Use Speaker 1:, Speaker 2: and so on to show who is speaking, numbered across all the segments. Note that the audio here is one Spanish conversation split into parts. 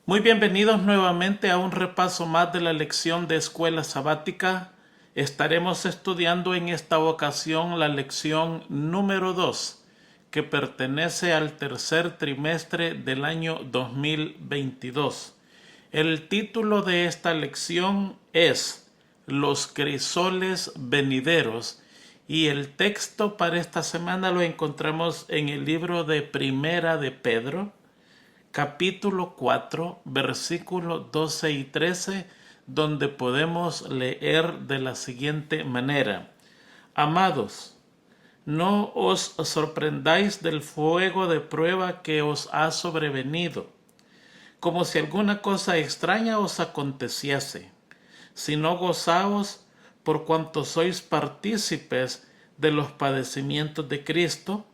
Speaker 1: Muy bienvenidos nuevamente a un repaso más de la lección de Escuela Sabática. Estaremos estudiando en esta ocasión la lección número 2, que pertenece al tercer trimestre del año 2022. El título de esta lección es Los crisoles venideros y el texto para esta semana lo encontramos en el libro de Primera de Pedro, capítulo 4, versículos 12 y 13, donde podemos leer de la siguiente manera: Amados, no os sorprendáis del fuego de prueba que os ha sobrevenido, como si alguna cosa extraña os aconteciese, sino gozaos por cuanto sois partícipes de los padecimientos de Cristo,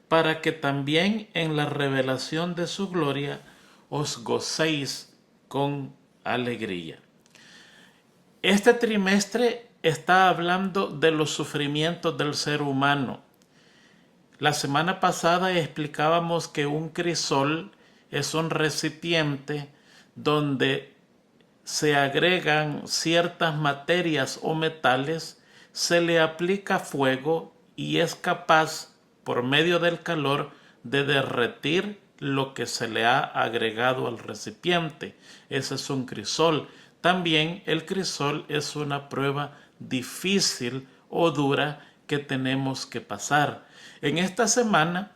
Speaker 1: para que también en la revelación de su gloria os gocéis con alegría. Este trimestre está hablando de los sufrimientos del ser humano. La semana pasada explicábamos que un crisol es un recipiente donde se agregan ciertas materias o metales, se le aplica fuego y es capaz, por medio del calor, de derretir lo que se le ha agregado al recipiente. Ese es un crisol. También el crisol es una prueba difícil o dura que tenemos que pasar. En esta semana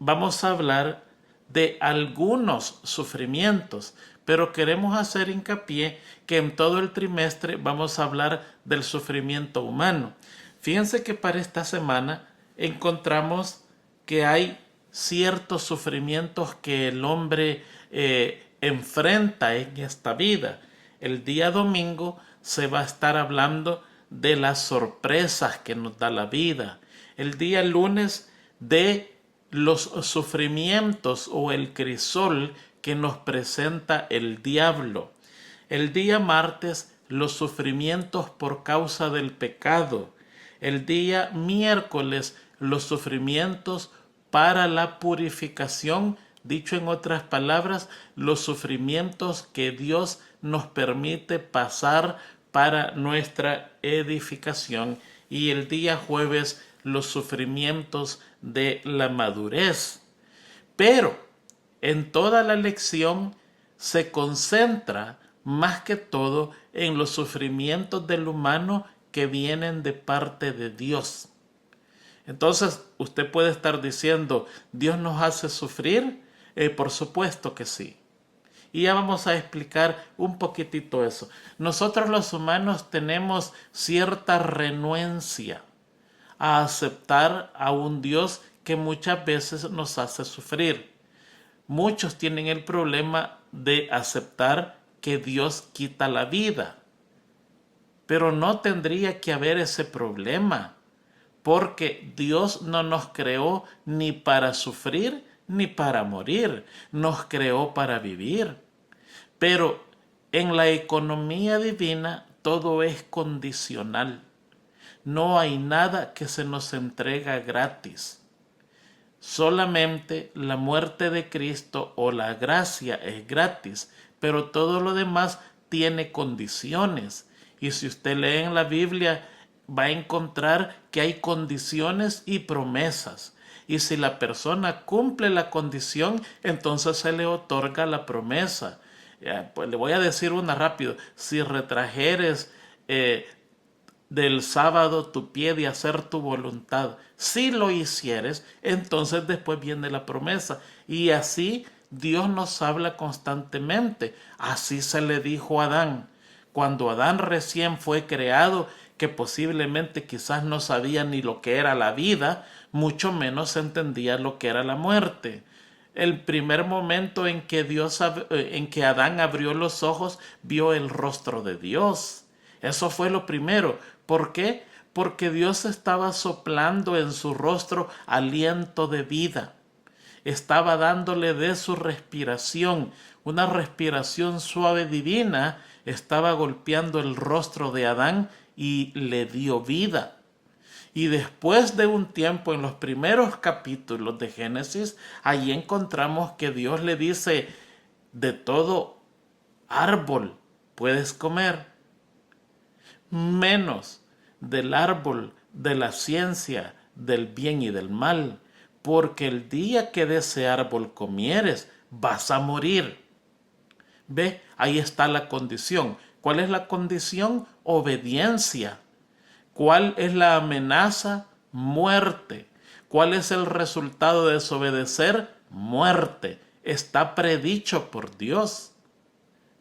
Speaker 1: vamos a hablar de algunos sufrimientos, pero queremos hacer hincapié que en todo el trimestre vamos a hablar del sufrimiento humano. Fíjense que para esta semana encontramos que hay ciertos sufrimientos que el hombre enfrenta en esta vida. El día domingo se va a estar hablando de las sorpresas que nos da la vida. El día lunes de los sufrimientos o el crisol que nos presenta el diablo. El día martes, los sufrimientos por causa del pecado. El día miércoles, los sufrimientos para la purificación. Dicho en otras palabras, los sufrimientos que Dios nos permite pasar para nuestra edificación. Y el día jueves, los sufrimientos de la madurez. Pero en toda la lección se concentra más que todo en los sufrimientos del humano que vienen de parte de Dios. Entonces usted puede estar diciendo, ¿Dios nos hace sufrir? Por supuesto que sí. Y ya vamos a explicar un poquitito eso. Nosotros los humanos tenemos cierta renuencia a aceptar a un Dios que muchas veces nos hace sufrir. Muchos tienen el problema de aceptar que Dios quita la vida, pero no tendría que haber ese problema, porque Dios no nos creó ni para sufrir ni para morir, nos creó para vivir. Pero en la economía divina todo es condicional. No hay nada que se nos entrega gratis. Solamente la muerte de Cristo o la gracia es gratis, pero todo lo demás tiene condiciones. Y si usted lee en la Biblia, va a encontrar que hay condiciones y promesas. Y si la persona cumple la condición, entonces se le otorga la promesa. Pues le voy a decir una rápido. Si retrajeres del sábado tu pie de hacer tu voluntad, si lo hicieres, entonces después viene la promesa. Y así Dios nos habla constantemente. Así se le dijo a Adán. Cuando Adán recién fue creado, que posiblemente quizás no sabía ni lo que era la vida, mucho menos entendía lo que era la muerte. El primer momento en que Adán abrió los ojos, vio el rostro de Dios. Eso fue lo primero. ¿Por qué? Porque Dios estaba soplando en su rostro aliento de vida. Estaba dándole de su respiración, una respiración suave divina, estaba golpeando el rostro de Adán y le dio vida. Y después de un tiempo, en los primeros capítulos de Génesis, allí encontramos que Dios le dice: de todo árbol puedes comer, menos del árbol de la ciencia del bien y del mal, porque el día que de ese árbol comieres, vas a morir. ¿Ve? Ahí está la condición. ¿Cuál es la condición? Obediencia. ¿Cuál es la amenaza? Muerte. ¿Cuál es el resultado de desobedecer? Muerte. Está predicho por Dios.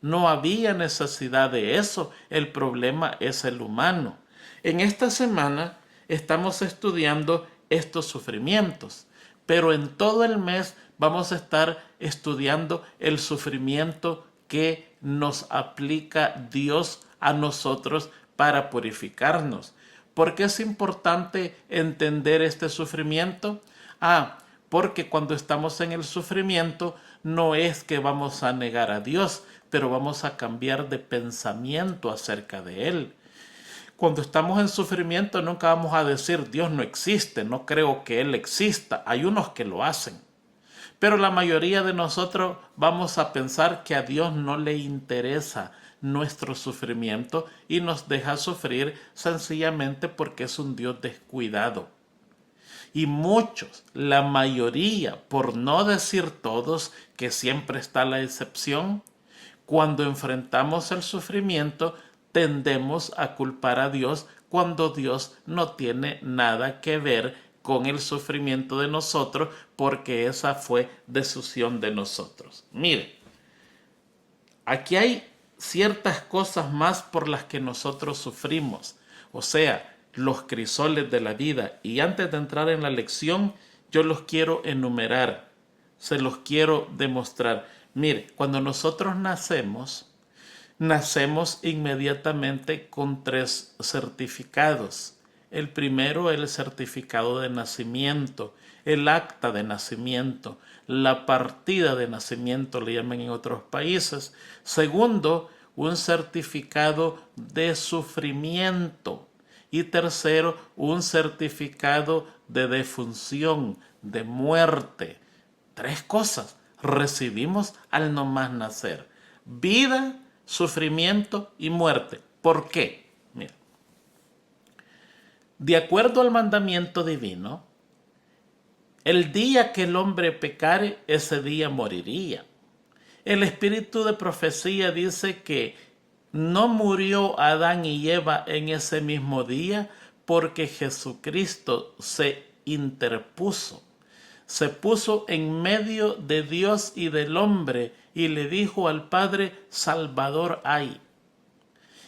Speaker 1: No había necesidad de eso. El problema es el humano. En esta semana estamos estudiando estos sufrimientos, pero en todo el mes vamos a estar estudiando el sufrimiento que nos aplica Dios a nosotros para purificarnos. ¿Por qué es importante entender este sufrimiento? Porque cuando estamos en el sufrimiento no es que vamos a negar a Dios, pero vamos a cambiar de pensamiento acerca de Él. Cuando estamos en sufrimiento nunca vamos a decir Dios no existe, no creo que Él exista. Hay unos que lo hacen. Pero la mayoría de nosotros vamos a pensar que a Dios no le interesa nuestro sufrimiento y nos deja sufrir sencillamente porque es un Dios descuidado. Y muchos, la mayoría, por no decir todos, que siempre está la excepción, cuando enfrentamos el sufrimiento tendemos a culpar a Dios cuando Dios no tiene nada que ver con el sufrimiento de nosotros, porque esa fue decisión de nosotros. Mire, aquí hay ciertas cosas más por las que nosotros sufrimos, o sea, los crisoles de la vida. Y antes de entrar en la lección, yo los quiero enumerar, se los quiero demostrar. Mire, cuando nosotros nacemos inmediatamente con 3 certificados. El primero es el certificado de nacimiento, el acta de nacimiento, la partida de nacimiento, le llaman en otros países. Segundo, un certificado de sufrimiento. Y tercero, un certificado de defunción, de muerte. 3 cosas recibimos al nomás nacer: vida, sufrimiento y muerte. ¿Por qué? Mira, de acuerdo al mandamiento divino, el día que el hombre pecare, ese día moriría. El espíritu de profecía dice que no murió Adán y Eva en ese mismo día porque Jesucristo se interpuso. Se puso en medio de Dios y del hombre y le dijo al Padre: Salvador hay.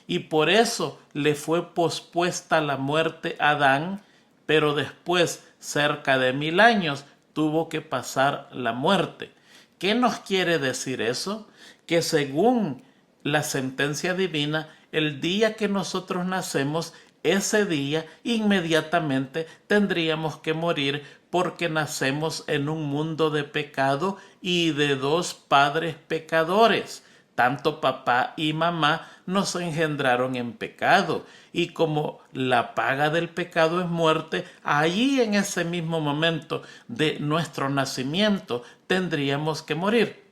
Speaker 1: Y por eso le fue pospuesta la muerte a Adán, pero después, cerca de 1000 años, tuvo que pasar la muerte. ¿Qué nos quiere decir eso? Que según la sentencia divina, el día que nosotros nacemos, ese día inmediatamente tendríamos que morir, porque nacemos en un mundo de pecado y de 2 padres pecadores. Tanto papá y mamá nos engendraron en pecado, y como la paga del pecado es muerte, allí en ese mismo momento de nuestro nacimiento tendríamos que morir.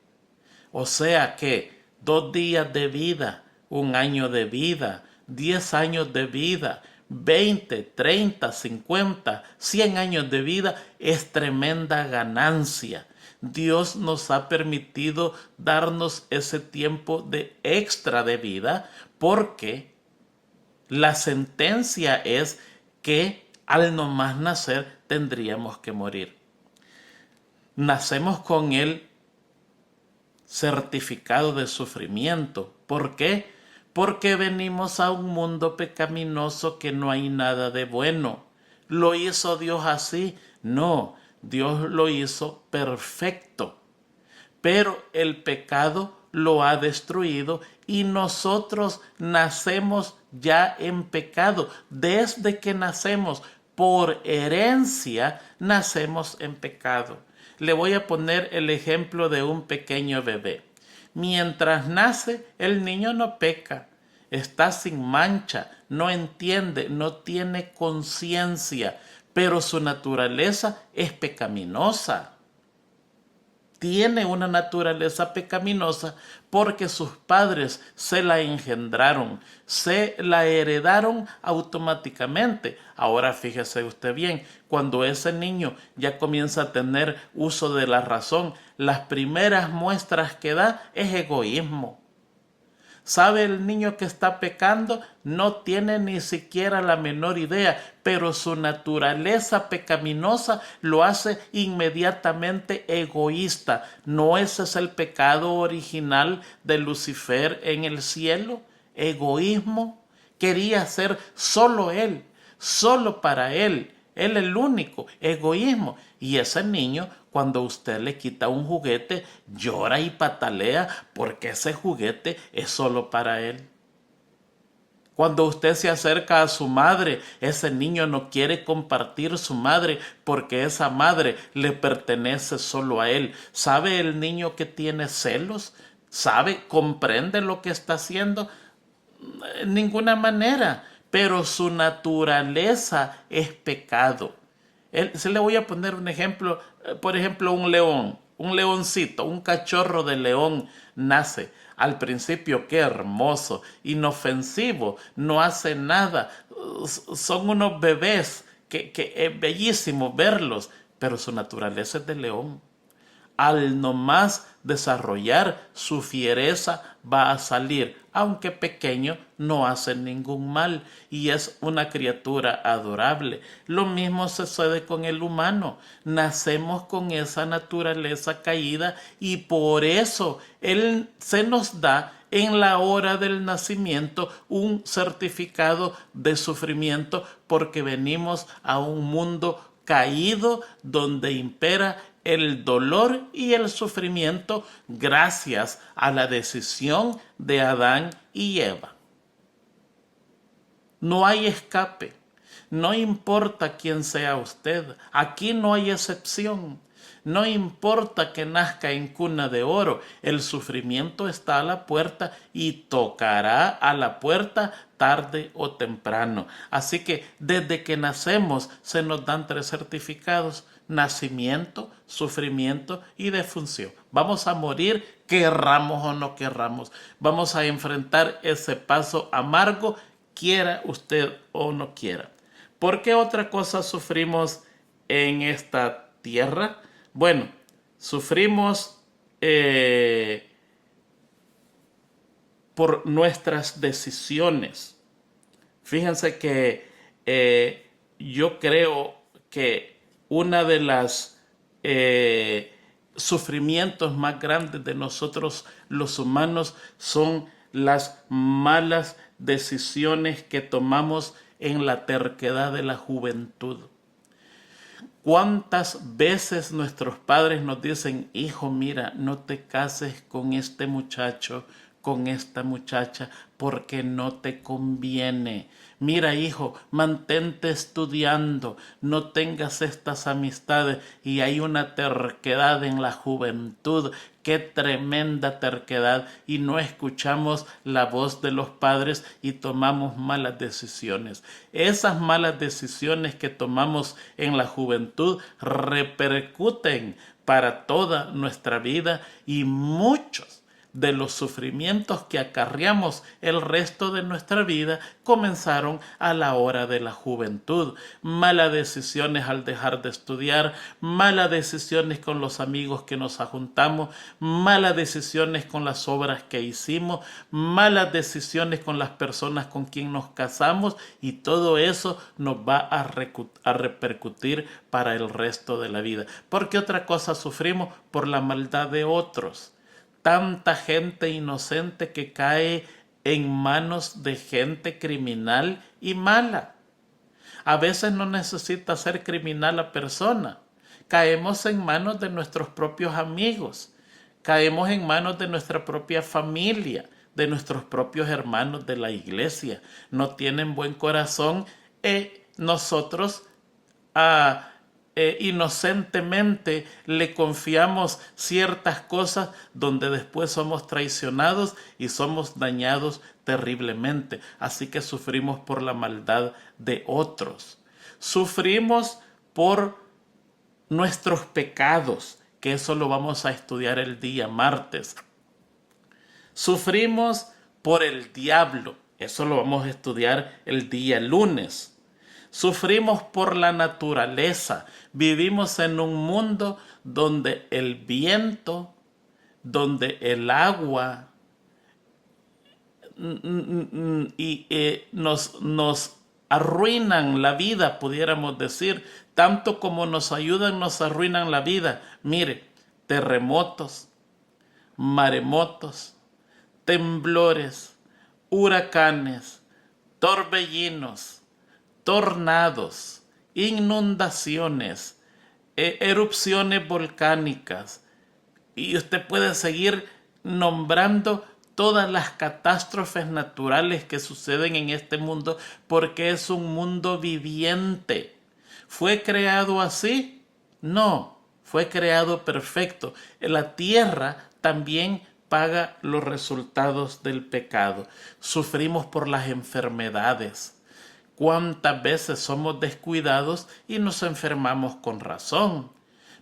Speaker 1: O sea que 2 días de vida, 1 año de vida, 10 años de vida, 20, 30, 50, 100 años de vida es tremenda ganancia. Dios nos ha permitido darnos ese tiempo de extra de vida, porque la sentencia es que al nomás nacer tendríamos que morir. Nacemos con el certificado de sufrimiento. ¿Por qué? Porque venimos a un mundo pecaminoso que no hay nada de bueno. ¿Lo hizo Dios así? No, Dios lo hizo perfecto. Pero el pecado lo ha destruido y nosotros nacemos ya en pecado. Desde que nacemos, por herencia, nacemos en pecado. Le voy a poner el ejemplo de un pequeño bebé. Mientras nace, el niño no peca, está sin mancha, no entiende, no tiene conciencia, pero su naturaleza es pecaminosa. tiene una naturaleza pecaminosa porque sus padres se la engendraron, se la heredaron automáticamente. Ahora fíjese usted bien, cuando ese niño ya comienza a tener uso de la razón, las primeras muestras que da es egoísmo. ¿Sabe el niño que está pecando? No tiene ni siquiera la menor idea, pero su naturaleza pecaminosa lo hace inmediatamente egoísta. ¿No ese es el pecado original de Lucifer en el cielo? Egoísmo. Quería ser solo él, solo para él. Él el único, egoísmo. Y ese niño, cuando usted le quita un juguete, llora y patalea porque ese juguete es solo para él. Cuando usted se acerca a su madre, ese niño no quiere compartir su madre porque esa madre le pertenece solo a él. ¿Sabe el niño que tiene celos? ¿Sabe, comprende lo que está haciendo? En ninguna manera, pero su naturaleza es pecado. Se le voy a poner un ejemplo, por ejemplo, un león, un leoncito, un cachorro de león nace. Al principio, qué hermoso, inofensivo, no hace nada. Son unos bebés que es bellísimo verlos, pero su naturaleza es de león. Al nomás desarrollar su fiereza va a salir, aunque pequeño, no hace ningún mal y es una criatura adorable. Lo mismo sucede con el humano. Nacemos con esa naturaleza caída y por eso él se nos da en la hora del nacimiento un certificado de sufrimiento porque venimos a un mundo caído donde impera el dolor y el sufrimiento gracias a la decisión de Adán y Eva. No hay escape, no importa quién sea usted, aquí no hay excepción. No importa que nazca en cuna de oro, el sufrimiento está a la puerta y tocará a la puerta tarde o temprano. Así que desde que nacemos se nos dan 3 certificados: nacimiento, sufrimiento y defunción. Vamos a morir, querramos o no querramos. Vamos a enfrentar ese paso amargo, quiera usted o no quiera. ¿Por qué otra cosa sufrimos en esta tierra? Bueno, sufrimos por nuestras decisiones. Fíjense que yo creo que una de las sufrimientos más grandes de nosotros los humanos son las malas decisiones que tomamos en la terquedad de la juventud. ¿Cuántas veces nuestros padres nos dicen: hijo, mira, no te cases con este muchacho, con esta muchacha, porque no te conviene? Mira, hijo, mantente estudiando, no tengas estas amistades. Y hay una terquedad en la juventud, qué tremenda terquedad, y no escuchamos la voz de los padres y tomamos malas decisiones. Esas malas decisiones que tomamos en la juventud repercuten para toda nuestra vida, y muchos de los sufrimientos que acarreamos el resto de nuestra vida comenzaron a la hora de la juventud. Malas decisiones al dejar de estudiar, malas decisiones con los amigos que nos juntamos, malas decisiones con las obras que hicimos, malas decisiones con las personas con quien nos casamos, y todo eso nos va a repercutir para el resto de la vida. ¿Por qué otra cosa sufrimos? Por la maldad de otros. Tanta gente inocente que cae en manos de gente criminal y mala. A veces no necesita ser criminal la persona. Caemos en manos de nuestros propios amigos. Caemos en manos de nuestra propia familia, de nuestros propios hermanos de la iglesia. No tienen buen corazón y nosotros inocentemente le confiamos ciertas cosas donde después somos traicionados y somos dañados terriblemente. Así que sufrimos por la maldad de otros. Sufrimos por nuestros pecados que eso lo vamos a estudiar el día martes. Sufrimos por el diablo, eso lo vamos a estudiar el día lunes. Sufrimos por la naturaleza, vivimos en un mundo donde el viento, donde el agua nos arruinan la vida, pudiéramos decir, tanto como nos ayudan, nos arruinan la vida. Mire, terremotos, maremotos, temblores, huracanes, torbellinos, tornados, inundaciones, erupciones volcánicas, y usted puede seguir nombrando todas las catástrofes naturales que suceden en este mundo, porque es un mundo viviente. ¿Fue creado así? No, fue creado perfecto. La tierra también paga los resultados del pecado. Sufrimos por las enfermedades. ¿Cuántas veces somos descuidados y nos enfermamos con razón?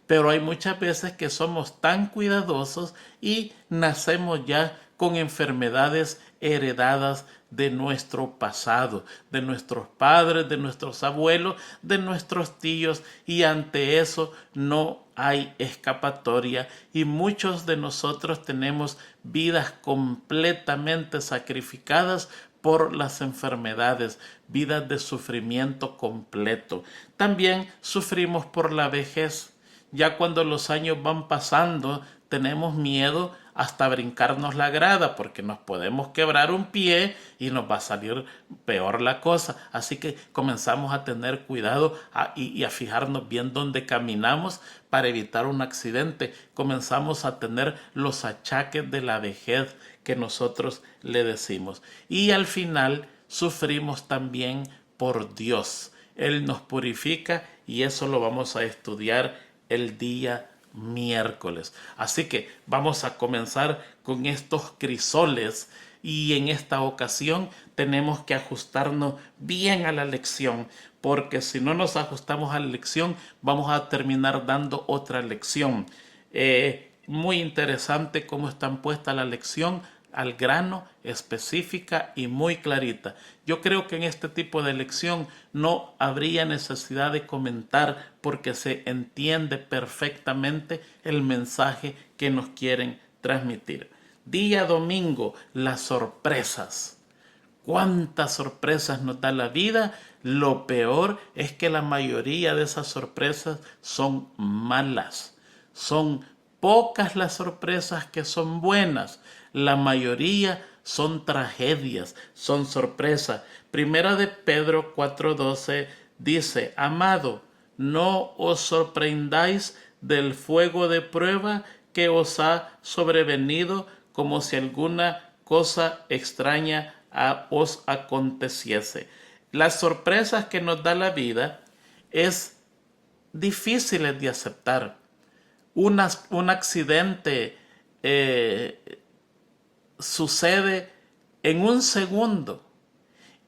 Speaker 1: Pero hay muchas veces que somos tan cuidadosos y nacemos ya con enfermedades heredadas de nuestro pasado, de nuestros padres, de nuestros abuelos, de nuestros tíos, y ante eso no hay escapatoria, y muchos de nosotros tenemos vidas completamente sacrificadas por las enfermedades, vidas de sufrimiento completo. También sufrimos por la vejez. Ya cuando los años van pasando, tenemos miedo hasta brincarnos la grada, porque nos podemos quebrar un pie y nos va a salir peor la cosa. Así que comenzamos a tener cuidado y a fijarnos bien dónde caminamos para evitar un accidente. Comenzamos a tener los achaques de la vejez que nosotros le decimos. Y al final sufrimos también por Dios. Él nos purifica, y eso lo vamos a estudiar el día miércoles. Así que vamos a comenzar con estos crisoles, y en esta ocasión tenemos que ajustarnos bien a la lección, porque si no nos ajustamos a la lección vamos a terminar dando otra lección. Muy interesante cómo están puesta la lección, al grano, específica y muy clarita. Yo creo que en este tipo de lección no habría necesidad de comentar, porque se entiende perfectamente el mensaje que nos quieren transmitir. Día domingo, las sorpresas. ¿Cuántas sorpresas nos da la vida? Lo peor es que la mayoría de esas sorpresas son malas. Son pocas las sorpresas que son buenas. La mayoría son tragedias, son sorpresas. Primera de Pedro 4:12 dice: amado, no os sorprendáis del fuego de prueba que os ha sobrevenido, como si alguna cosa extraña os aconteciese. Las sorpresas que nos da la vida es difíciles de aceptar. Un accidente sucede en un segundo,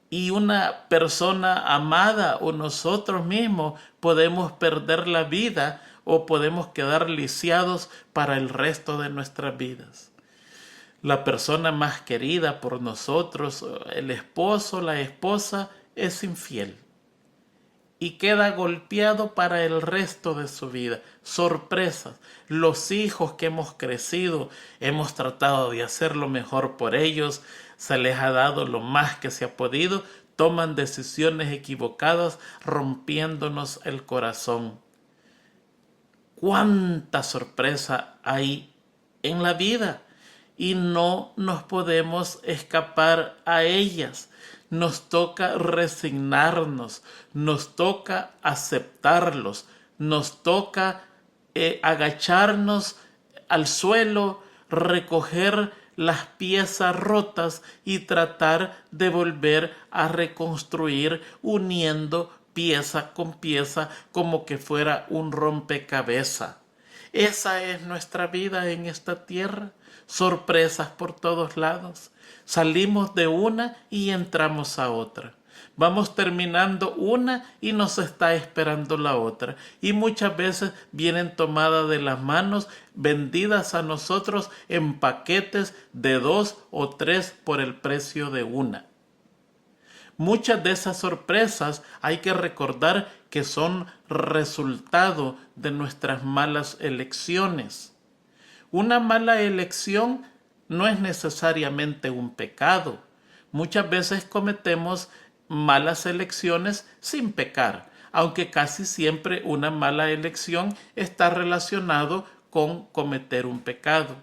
Speaker 1: y una persona amada o nosotros mismos podemos perder la vida, o podemos quedar lisiados para el resto de nuestras vidas. La persona más querida por nosotros, el esposo, la esposa, es infiel y queda golpeado para el resto de su vida. Sorpresas. Los hijos que hemos crecido, hemos tratado de hacer lo mejor por ellos, se les ha dado lo más que se ha podido, toman decisiones equivocadas, rompiéndonos el corazón. ¿Cuánta sorpresa hay en la vida? Y no nos podemos escapar a ellas. Nos toca resignarnos, nos toca aceptarlos, nos toca agacharnos al suelo, recoger las piezas rotas y tratar de volver a reconstruir, uniendo pieza con pieza como que fuera un rompecabezas. Esa es nuestra vida en esta tierra. Sorpresas por todos lados. Salimos de una y entramos a otra. Vamos terminando una y nos está esperando la otra. Y muchas veces vienen tomadas de las manos, vendidas a nosotros en paquetes de 2 o 3 por el precio de una. Muchas de esas sorpresas hay que recordar que son resultado de nuestras malas elecciones. Una mala elección no es necesariamente un pecado. Muchas veces cometemos malas elecciones sin pecar, aunque casi siempre una mala elección está relacionado con cometer un pecado.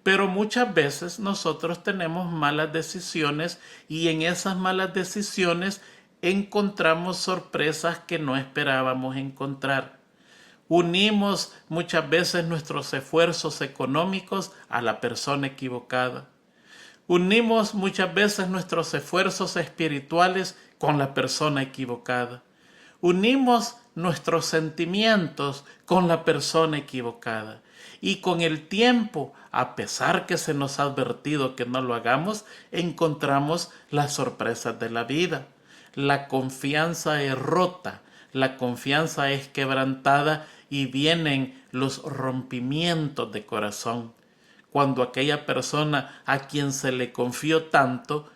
Speaker 1: Pero muchas veces nosotros tenemos malas decisiones y en esas malas decisiones encontramos sorpresas que no esperábamos encontrar. Unimos muchas veces nuestros esfuerzos económicos a la persona equivocada. Unimos muchas veces nuestros esfuerzos espirituales con la persona equivocada. Unimos nuestros sentimientos con la persona equivocada. Y con el tiempo, a pesar que se nos ha advertido que no lo hagamos, encontramos las sorpresas de la vida. La confianza es rota, la confianza es quebrantada y vienen los rompimientos de corazón. Cuando aquella persona a quien se le confió tanto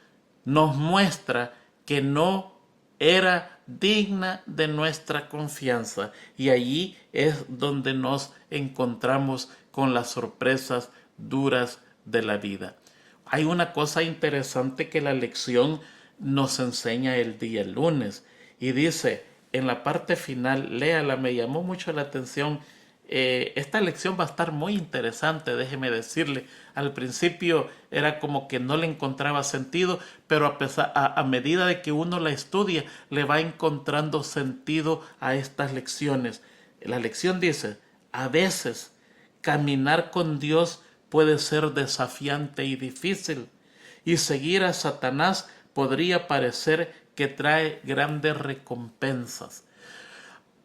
Speaker 1: nos muestra que no era digna de nuestra confianza, y allí es donde nos encontramos con las sorpresas duras de la vida. Hay una cosa interesante que la lección nos enseña el día lunes y dice en la parte final, léala, me llamó mucho la atención. Esta lección va a estar muy interesante, déjeme decirle. Al principio era como que no le encontraba sentido, pero a medida de que uno la estudia, le va encontrando sentido a estas lecciones. La lección dice, a veces caminar con Dios puede ser desafiante y difícil, y seguir a Satanás podría parecer que trae grandes recompensas.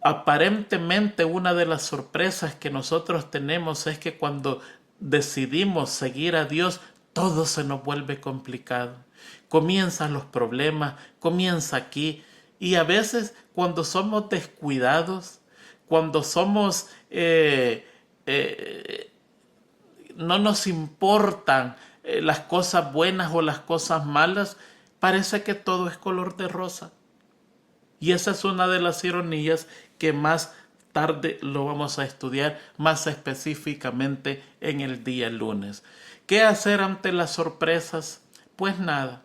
Speaker 1: Aparentemente una de las sorpresas que nosotros tenemos es que cuando decidimos seguir a Dios, todo se nos vuelve complicado. Comienzan los problemas, comienza aquí, y a veces cuando somos descuidados, cuando somos no nos importan las cosas buenas o las cosas malas, parece que todo es color de rosa. Y esa es una de las ironías que más tarde lo vamos a estudiar más específicamente en el día lunes. ¿Qué hacer ante las sorpresas? Pues nada,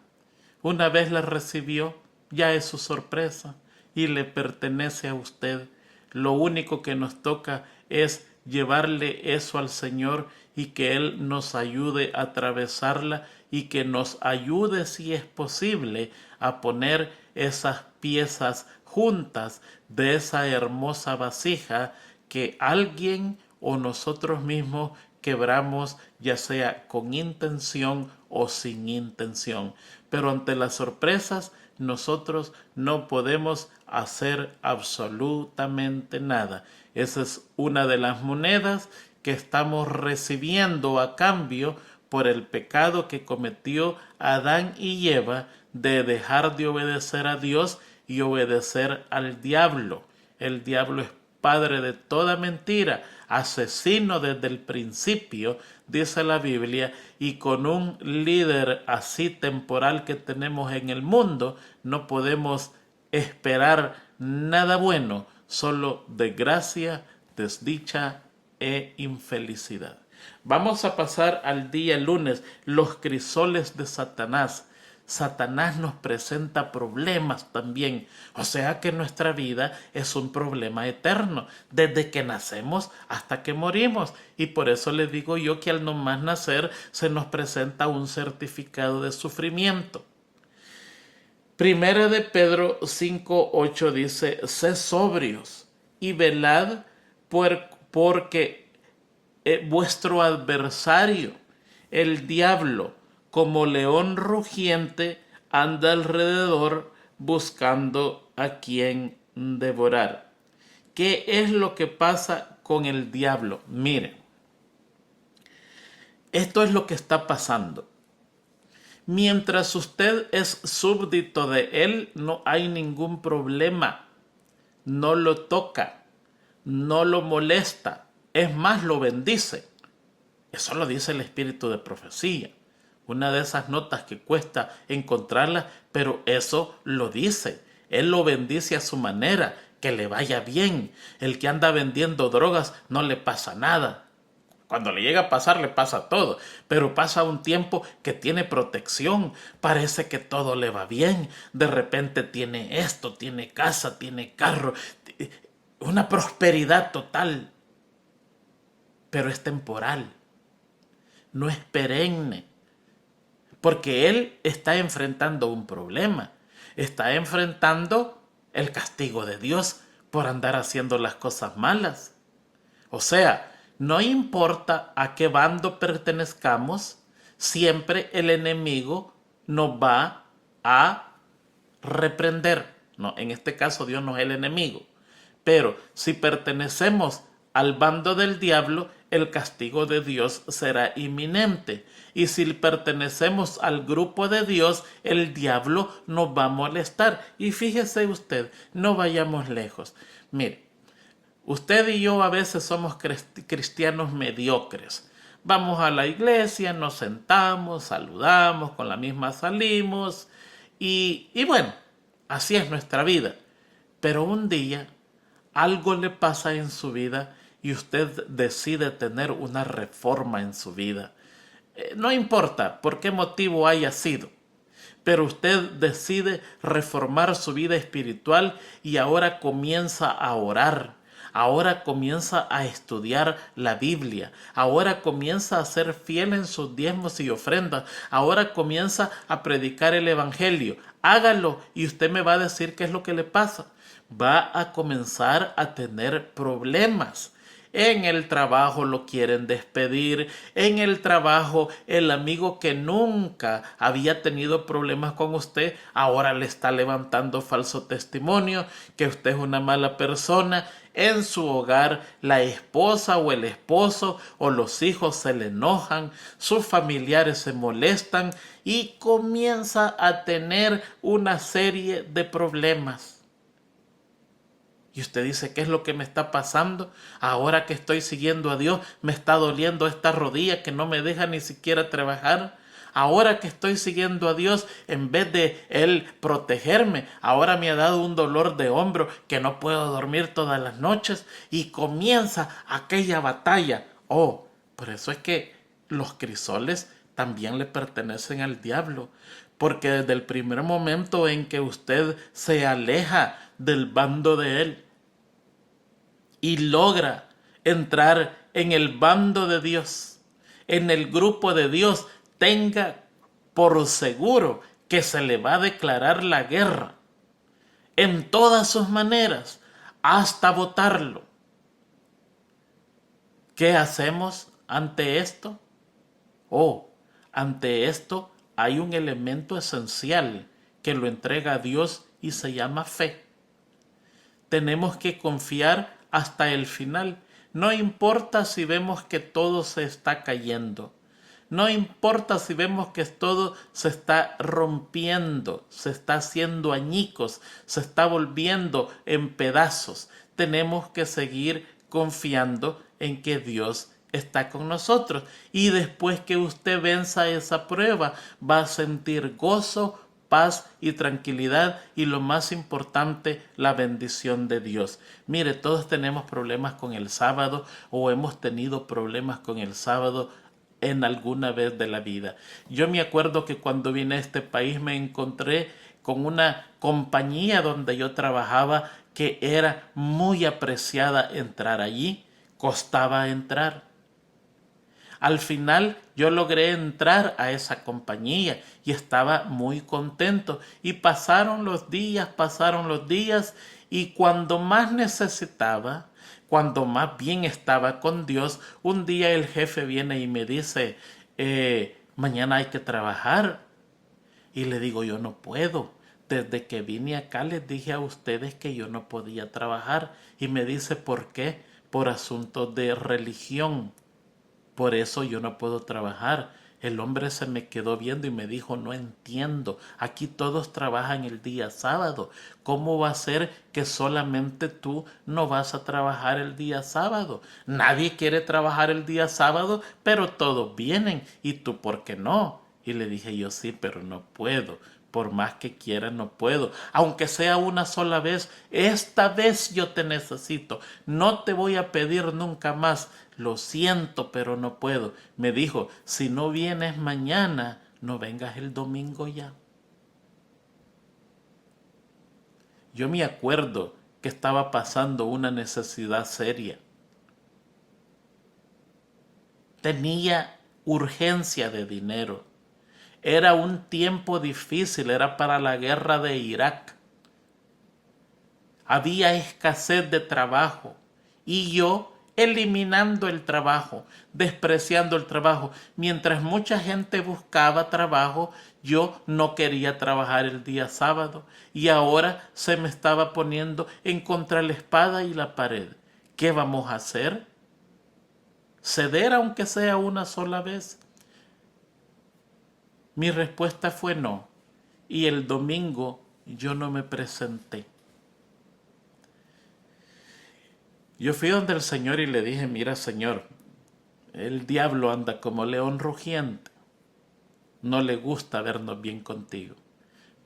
Speaker 1: una vez la recibió, ya es su sorpresa y le pertenece a usted. Lo único que nos toca es llevarle eso al Señor y que Él nos ayude a atravesarla y que nos ayude, si es posible, a poner esas piezas juntas de esa hermosa vasija que alguien o nosotros mismos quebramos, ya sea con intención o sin intención. Pero ante las sorpresas nosotros no podemos hacer absolutamente nada. Esa es una de las monedas que estamos recibiendo a cambio por el pecado que cometió Adán y Eva de dejar de obedecer a Dios y obedecer al diablo. El diablo es padre de toda mentira, asesino desde el principio, dice la Biblia, y con un líder así temporal que tenemos en el mundo, no podemos esperar nada bueno, solo desgracia, desdicha e infelicidad. Vamos a pasar al día lunes, los crisoles de Satanás. Satanás nos presenta problemas también. O sea que nuestra vida es un problema eterno, desde que nacemos hasta que morimos. Y por eso les digo yo que al nomás nacer se nos presenta un certificado de sufrimiento. Primera de Pedro 5:8 dice, sed sobrios y velad porque vuestro adversario, el diablo, como león rugiente, anda alrededor buscando a quien devorar. ¿Qué es lo que pasa con el diablo? Miren, esto es lo que está pasando. Mientras usted es súbdito de él, no hay ningún problema. No lo toca, no lo molesta, es más, lo bendice. Eso lo dice el espíritu de profecía. Una de esas notas que cuesta encontrarla, pero eso lo dice. Él lo bendice a su manera, que le vaya bien. El que anda vendiendo drogas no le pasa nada. Cuando le llega a pasar, le pasa todo. Pero pasa un tiempo que tiene protección. Parece que todo le va bien. De repente tiene esto, tiene casa, tiene carro. Una prosperidad total. Pero es temporal. No es perenne. Porque él está enfrentando un problema. Está enfrentando el castigo de Dios por andar haciendo las cosas malas. O sea, no importa a qué bando pertenezcamos, siempre el enemigo nos va a reprender. No, en este caso Dios no es el enemigo. Pero si pertenecemos al bando del diablo, el castigo de Dios será inminente. Y si pertenecemos al grupo de Dios, el diablo nos va a molestar. Y fíjese usted, no vayamos lejos. Mire, usted y yo a veces somos cristianos mediocres. Vamos a la iglesia, nos sentamos, saludamos, con la misma salimos y bueno, así es nuestra vida. Pero un día algo le pasa en su vida y usted decide tener una reforma en su vida. No importa por qué motivo haya sido, pero usted decide reformar su vida espiritual y ahora comienza a orar. Ahora comienza a estudiar la Biblia. Ahora comienza a ser fiel en sus diezmos y ofrendas. Ahora comienza a predicar el Evangelio. Hágalo y usted me va a decir qué es lo que le pasa. Va a comenzar a tener problemas. En el trabajo lo quieren despedir. En el trabajo el amigo que nunca había tenido problemas con usted ahora le está levantando falso testimonio que usted es una mala persona. En su hogar la esposa o el esposo o los hijos se le enojan, sus familiares se molestan y comienza a tener una serie de problemas. Y usted dice, ¿qué es lo que me está pasando? Ahora que estoy siguiendo a Dios, me está doliendo esta rodilla que no me deja ni siquiera trabajar. Ahora que estoy siguiendo a Dios, en vez de Él protegerme, ahora me ha dado un dolor de hombro que no puedo dormir todas las noches. Y comienza aquella batalla. Oh, por eso es que los crisoles también le pertenecen al diablo. Porque desde el primer momento en que usted se aleja del bando de Él, y logra entrar en el bando de Dios, en el grupo de Dios, tenga por seguro que se le va a declarar la guerra en todas sus maneras hasta votarlo. ¿Qué hacemos ante esto? Oh, ante esto hay un elemento esencial que lo entrega a Dios y se llama fe. Tenemos que confiar hasta el final. No importa si vemos que todo se está cayendo. No importa si vemos que todo se está rompiendo, se está haciendo añicos, se está volviendo en pedazos. Tenemos que seguir confiando en que Dios está con nosotros. Y después que usted venza esa prueba, va a sentir gozo, paz y tranquilidad y lo más importante, la bendición de Dios. Mire, todos tenemos problemas con el sábado o hemos tenido problemas con el sábado en alguna vez de la vida. Yo me acuerdo que cuando vine a este país me encontré con una compañía donde yo trabajaba que era muy apreciada entrar allí, costaba entrar. Al final yo logré entrar a esa compañía y estaba muy contento. Y pasaron los días y cuando más necesitaba, cuando más bien estaba con Dios, un día el jefe viene y me dice, mañana hay que trabajar. Y le digo, yo no puedo. Desde que vine acá les dije a ustedes que yo no podía trabajar. Y me dice, ¿por qué? Por asuntos de religión. Por eso yo no puedo trabajar. El hombre se me quedó viendo y me dijo, no entiendo, aquí todos trabajan el día sábado. ¿Cómo va a ser que solamente tú no vas a trabajar el día sábado? Nadie quiere trabajar el día sábado, pero todos vienen. ¿Y tú por qué no? Y le dije yo, sí, pero no puedo. Por más que quiera, no puedo. Aunque sea una sola vez, esta vez yo te necesito. No te voy a pedir nunca más. Lo siento, pero no puedo. Me dijo, si no vienes mañana, no vengas el domingo ya. Yo me acuerdo que estaba pasando una necesidad seria. Tenía urgencia de dinero. Era un tiempo difícil, era para la guerra de Irak. Había escasez de trabajo y yo eliminando el trabajo, despreciando el trabajo. Mientras mucha gente buscaba trabajo, yo no quería trabajar el día sábado y ahora se me estaba poniendo en contra la espada y la pared. ¿Qué vamos a hacer? ¿Ceder aunque sea una sola vez? Mi respuesta fue no, y el domingo yo no me presenté. Yo fui donde el Señor y le dije, mira Señor, el diablo anda como león rugiente, no le gusta vernos bien contigo,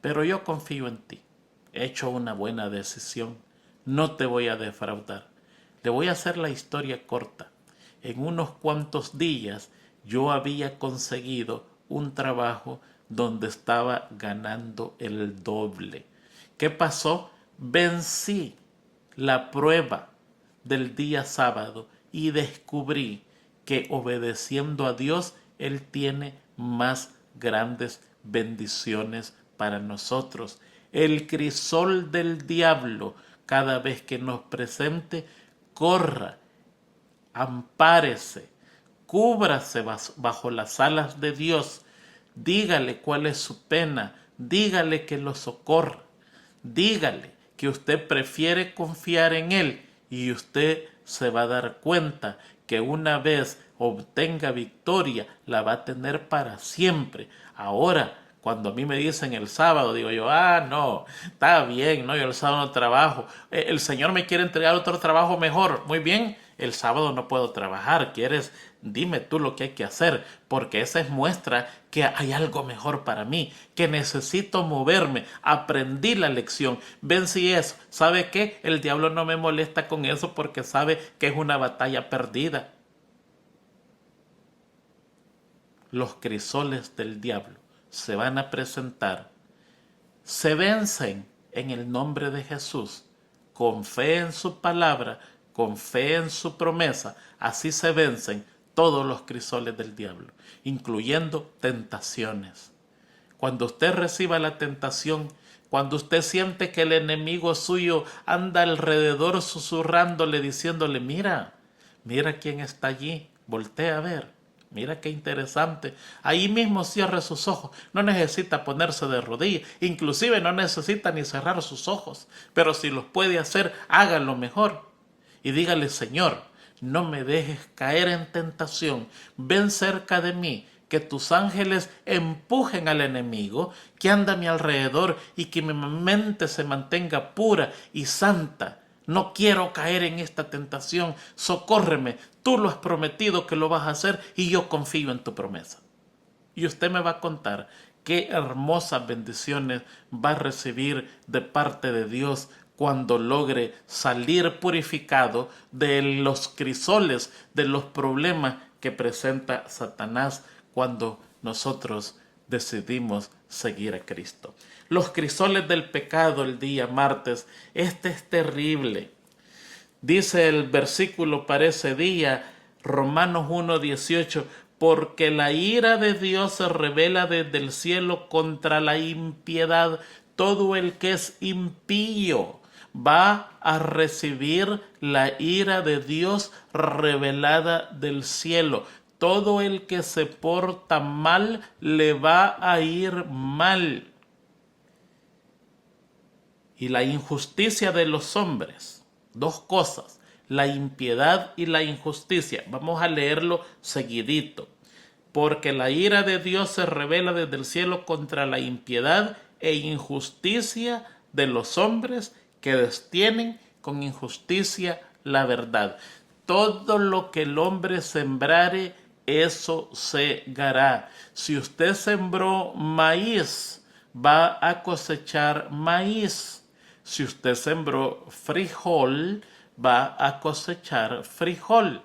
Speaker 1: pero yo confío en ti, he hecho una buena decisión, no te voy a defraudar. Le voy a hacer la historia corta. En unos cuantos días yo había conseguido un trabajo donde estaba ganando el doble. ¿Qué pasó? Vencí la prueba del día sábado y descubrí que obedeciendo a Dios, Él tiene más grandes bendiciones para nosotros. El crisol del diablo, cada vez que nos presente, corra, ampárese, cúbrase bajo las alas de Dios, dígale cuál es su pena, dígale que lo socorra, dígale que usted prefiere confiar en Él y usted se va a dar cuenta que una vez obtenga victoria la va a tener para siempre. Ahora, cuando a mí me dicen el sábado, digo yo, no, está bien, no, yo el sábado no trabajo. El Señor me quiere entregar otro trabajo mejor. Muy bien, el sábado no puedo trabajar. ¿Quieres? Dime tú lo que hay que hacer, porque esa es muestra que hay algo mejor para mí, que necesito moverme. Aprendí la lección, vencí eso. ¿Sabe qué? El diablo no me molesta con eso porque sabe que es una batalla perdida. Los crisoles del diablo se van a presentar, se vencen en el nombre de Jesús, con fe en su palabra, con fe en su promesa. Así se vencen todos los crisoles del diablo, incluyendo tentaciones. Cuando usted reciba la tentación, cuando usted siente que el enemigo suyo anda alrededor susurrándole, diciéndole, mira quién está allí, voltea a ver. Mira qué interesante. Ahí mismo cierre sus ojos. No necesita ponerse de rodillas. Inclusive no necesita ni cerrar sus ojos. Pero si los puede hacer, hágalo mejor. Y dígale, Señor, no me dejes caer en tentación. Ven cerca de mí. Que tus ángeles empujen al enemigo que anda a mi alrededor y que mi mente se mantenga pura y santa. No quiero caer en esta tentación. Socórreme. Tú lo has prometido que lo vas a hacer y yo confío en tu promesa. Y usted me va a contar qué hermosas bendiciones va a recibir de parte de Dios cuando logre salir purificado de los crisoles, de los problemas que presenta Satanás cuando nosotros decidimos seguir a Cristo. Los crisoles del pecado el día martes, este es terrible. Dice el versículo para ese día, Romanos 1:18, porque la ira de Dios se revela desde el cielo contra la impiedad. Todo el que es impío va a recibir la ira de Dios revelada del cielo. Todo el que se porta mal le va a ir mal. Y la injusticia de los hombres, dos cosas, la impiedad y la injusticia. Vamos a leerlo seguidito. porque la ira de Dios se revela desde el cielo contra la impiedad e injusticia de los hombres que detienen con injusticia la verdad. Todo lo que el hombre sembrare, eso segará. Si usted sembró maíz, va a cosechar maíz. Si usted sembró frijol, va a cosechar frijol.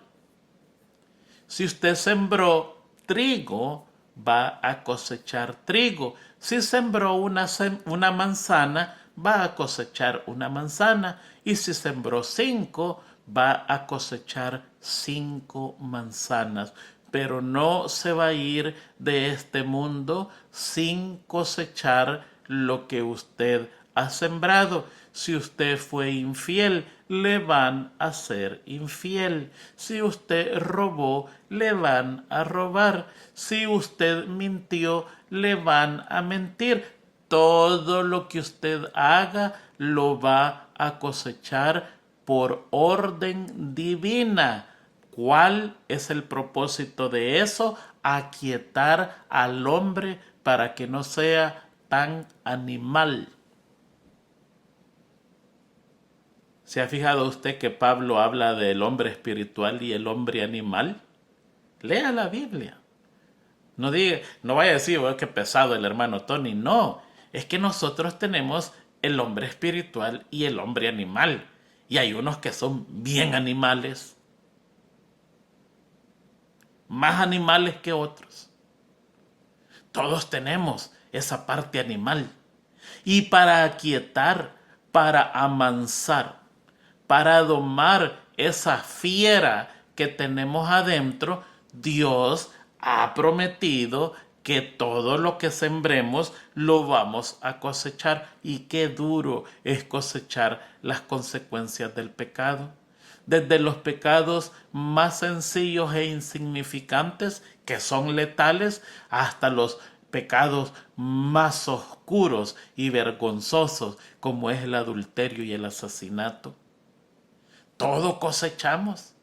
Speaker 1: Si usted sembró trigo, va a cosechar trigo. Si sembró una manzana, va a cosechar una manzana. Y si sembró 5, va a cosechar 5 manzanas. Pero no se va a ir de este mundo sin cosechar lo que usted ha sembrado. Si usted fue infiel, le van a ser infiel. Si usted robó, le van a robar. Si usted mintió, le van a mentir. Todo lo que usted haga lo va a cosechar por orden divina. ¿Cuál es el propósito de eso? Aquietar al hombre para que no sea tan animal. ¿Se ha fijado usted que Pablo habla del hombre espiritual y el hombre animal? Lea la Biblia. No vaya a decir, oh, qué pesado el hermano Tony. No, es que nosotros tenemos el hombre espiritual y el hombre animal. Y hay unos que son bien animales, más animales que otros. Todos tenemos esa parte animal. Y para aquietar, para amansar, para domar esa fiera que tenemos adentro, Dios ha prometido que todo lo que sembremos lo vamos a cosechar. Y qué duro es cosechar las consecuencias del pecado. Desde los pecados más sencillos e insignificantes, que son letales, hasta los pecados más oscuros y vergonzosos, como es el adulterio y el asesinato. Todo cosechamos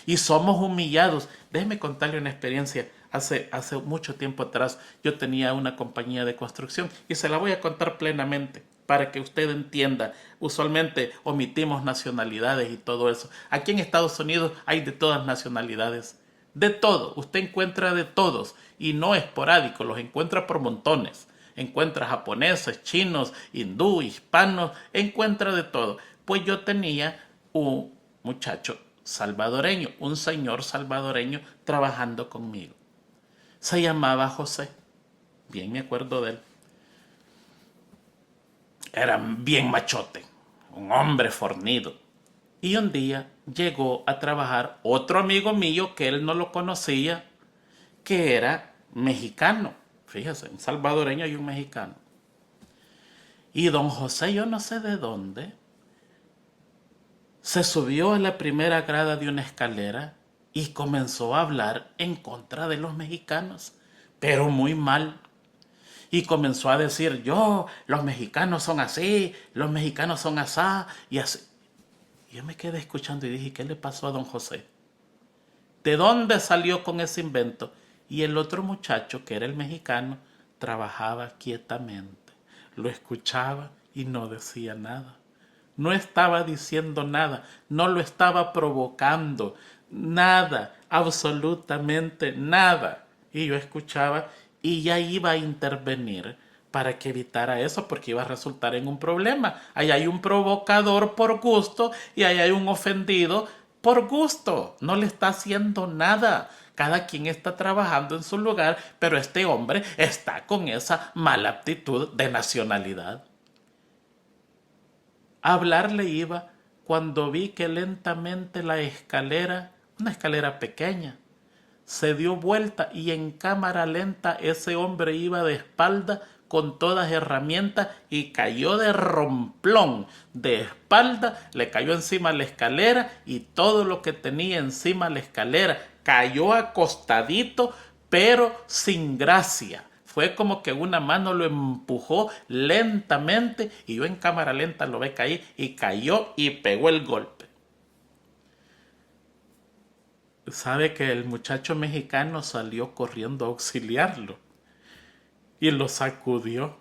Speaker 1: y somos humillados. Déjeme contarle una experiencia. Hace mucho tiempo atrás yo tenía una compañía de construcción y se la voy a contar plenamente para que usted entienda. Usualmente omitimos nacionalidades y todo eso. Aquí en Estados Unidos hay de todas nacionalidades. De todo. Usted encuentra de todos y no esporádico. Los encuentra por montones. Encuentra japoneses, chinos, hindú, hispanos. Encuentra de todo. Pues yo tenía un muchacho salvadoreño, un señor salvadoreño trabajando conmigo. Se llamaba José. Bien me acuerdo de él. Era bien machote, un hombre fornido. Y un día llegó a trabajar otro amigo mío que él no lo conocía, que era mexicano. Fíjese, un salvadoreño y un mexicano. Y don José, yo no sé de dónde, se subió a la primera grada de una escalera y comenzó a hablar en contra de los mexicanos, pero muy mal. Y comenzó a decir, los mexicanos son así, los mexicanos son asá, y así. Y yo me quedé escuchando y dije, ¿qué le pasó a don José? ¿De dónde salió con ese invento? Y el otro muchacho, que era el mexicano, trabajaba quietamente. Lo escuchaba y no decía nada. No estaba diciendo nada, no lo estaba provocando, nada, absolutamente nada. Y yo escuchaba y ya iba a intervenir para que evitara eso, porque iba a resultar en un problema. Ahí hay un provocador por gusto y ahí hay un ofendido por gusto. No le está haciendo nada. Cada quien está trabajando en su lugar, pero este hombre está con esa mala actitud de nacionalidad. A hablarle iba cuando vi que lentamente la escalera, una escalera pequeña, se dio vuelta y en cámara lenta ese hombre iba de espalda con todas herramientas y cayó de romplón de espalda, le cayó encima la escalera y todo lo que tenía encima la escalera cayó acostadito, pero sin gracia. Fue como que una mano lo empujó lentamente y yo en cámara lenta lo ve caer y cayó y pegó el golpe. sabe que el muchacho mexicano salió corriendo a auxiliarlo y lo sacudió,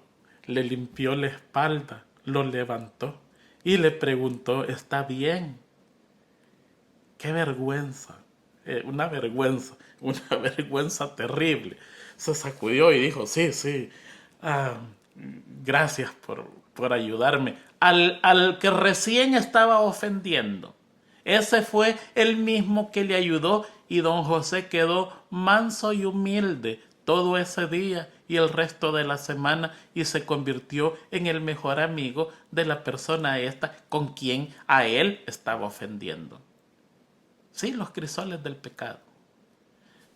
Speaker 1: le limpió la espalda, lo levantó y le preguntó, ¿está bien? ¡Qué vergüenza! Una vergüenza, una vergüenza terrible. Se sacudió y dijo, sí, sí, ah, gracias por ayudarme. Al que recién estaba ofendiendo, ese fue el mismo que le ayudó y don José quedó manso y humilde todo ese día y el resto de la semana y se convirtió en el mejor amigo de la persona esta con quien a él estaba ofendiendo. Sí, los crisoles del pecado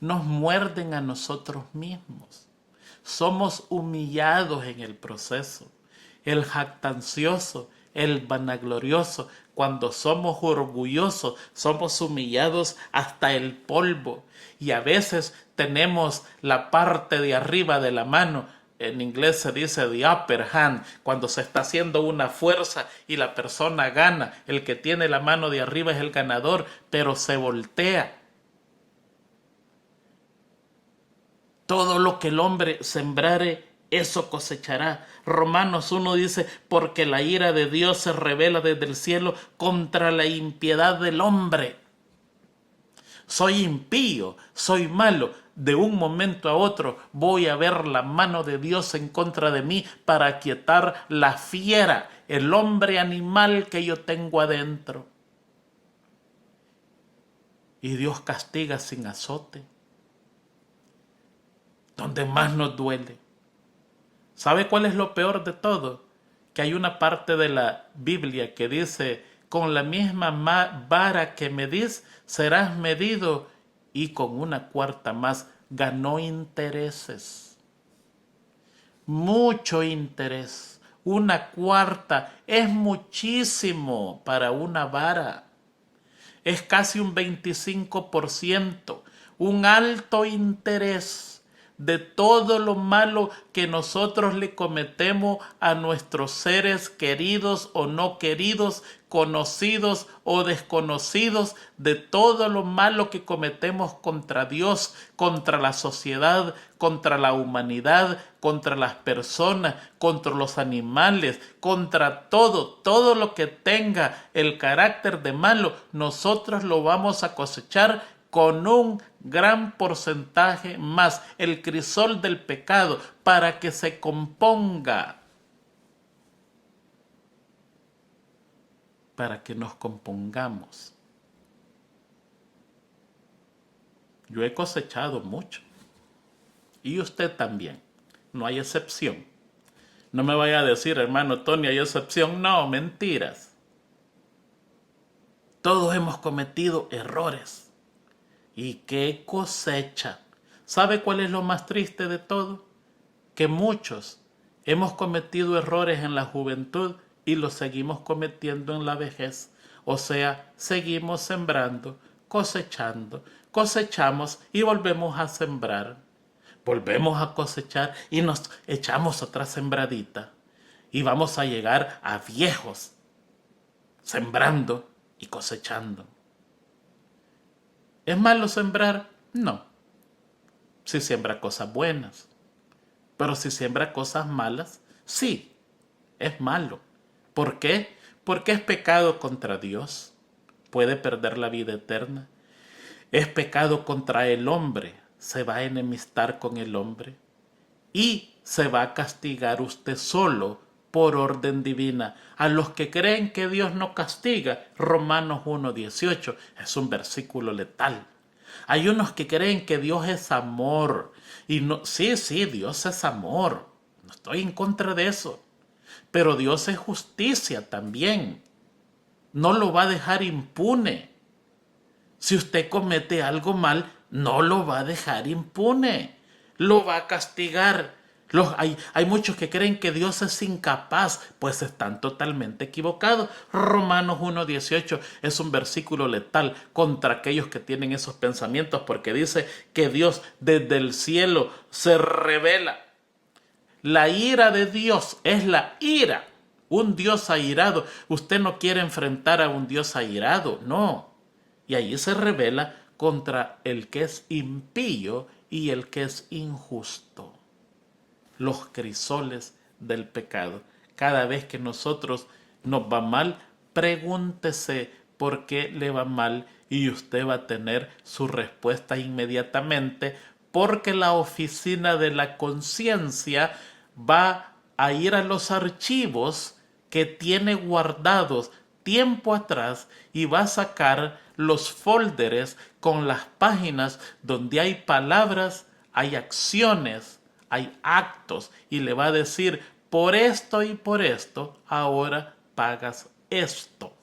Speaker 1: nos muerden a nosotros mismos. Somos humillados en el proceso. El jactancioso, el vanaglorioso, cuando somos orgullosos, somos humillados hasta el polvo. Y a veces tenemos la parte de arriba de la mano. En inglés se dice the upper hand, cuando se está haciendo una fuerza y la persona gana. El que tiene la mano de arriba es el ganador, pero se voltea. Todo lo que el hombre sembrare, eso cosechará. Romanos 1 dice, porque la ira de Dios se revela desde el cielo contra la impiedad del hombre. Soy impío, soy malo. De un momento a otro voy a ver la mano de Dios en contra de mí para aquietar la fiera, el hombre animal que yo tengo adentro. Y Dios castiga sin azote. Donde más nos duele. ¿Sabe cuál es lo peor de todo? Que hay una parte de la Biblia que dice, con la misma vara que medís, serás medido, y con una cuarta más. Ganó intereses. Mucho interés. Una cuarta es muchísimo para una vara. Es casi un 25%. Un alto interés de todo lo malo que nosotros le cometemos a nuestros seres queridos o no queridos, conocidos o desconocidos, de todo lo malo que cometemos contra Dios, contra la sociedad, contra la humanidad, contra las personas, contra los animales, contra todo lo que tenga el carácter de malo, nosotros lo vamos a cosechar con un gran porcentaje más, el crisol del pecado, para que se componga, para que nos compongamos. Yo he cosechado mucho, y usted también, no hay excepción. No me vaya a decir, hermano Tony, hay excepción. No, mentiras. Todos hemos cometido errores. ¿Y qué cosecha? ¿Sabe cuál es lo más triste de todo? Que muchos hemos cometido errores en la juventud y los seguimos cometiendo en la vejez. O sea, seguimos sembrando, cosechando, cosechamos y volvemos a sembrar. Volvemos a cosechar y nos echamos otra sembradita. Y vamos a llegar a viejos, sembrando y cosechando. ¿Es malo sembrar? No. Si siembra cosas buenas. Pero si siembra cosas malas, sí, es malo. ¿Por qué? Porque es pecado contra Dios. Puede perder la vida eterna. Es pecado contra el hombre. Se va a enemistar con el hombre. Y se va a castigar usted solo por orden divina. A los que creen que Dios no castiga, Romanos 1:18 es un versículo letal. Hay unos que creen que Dios es amor. Y no, sí, Dios es amor. No estoy en contra de eso. Pero Dios es justicia también. No lo va a dejar impune. Si usted comete algo mal, no lo va a dejar impune. Lo va a castigar. Hay muchos que creen que Dios es incapaz, pues están totalmente equivocados. Romanos 1:18 es un versículo letal contra aquellos que tienen esos pensamientos, porque dice que Dios desde el cielo se revela. La ira de Dios es la ira. Un Dios airado. Usted no quiere enfrentar a un Dios airado, no. Y allí se revela contra el que es impío y el que es injusto. Los crisoles del pecado. Cada vez que nosotros nos va mal, pregúntese por qué le va mal y usted va a tener su respuesta inmediatamente, porque la oficina de la conciencia va a ir a los archivos que tiene guardados tiempo atrás y va a sacar los folders con las páginas donde hay palabras, hay acciones, hay actos y le va a decir por esto y por esto ahora pagas esto.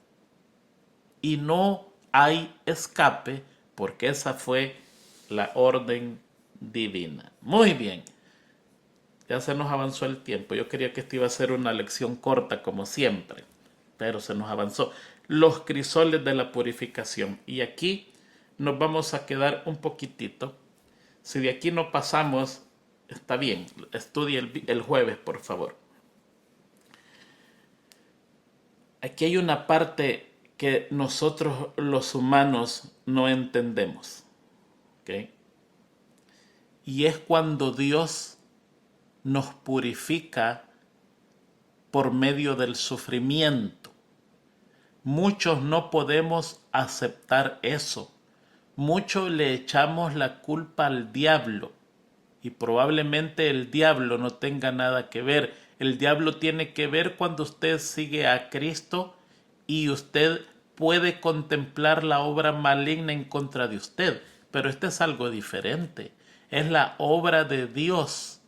Speaker 1: Y no hay escape porque esa fue la orden divina. Muy bien. Ya se nos avanzó el tiempo. Yo quería que esto iba a ser una lección corta como siempre, pero se nos avanzó. Los crisoles de la purificación. Y aquí nos vamos a quedar un poquitito. Si de aquí no pasamos, está bien. Estudie el jueves, por favor. Aquí hay una parte que nosotros los humanos no entendemos. ¿Okay? Y es cuando Dios nos purifica por medio del sufrimiento. Muchos no podemos aceptar eso. Muchos le echamos la culpa al diablo y probablemente el diablo no tenga nada que ver. El diablo tiene que ver cuando usted sigue a Cristo y usted puede contemplar la obra maligna en contra de usted. Pero esto es algo diferente. Es la obra de Dios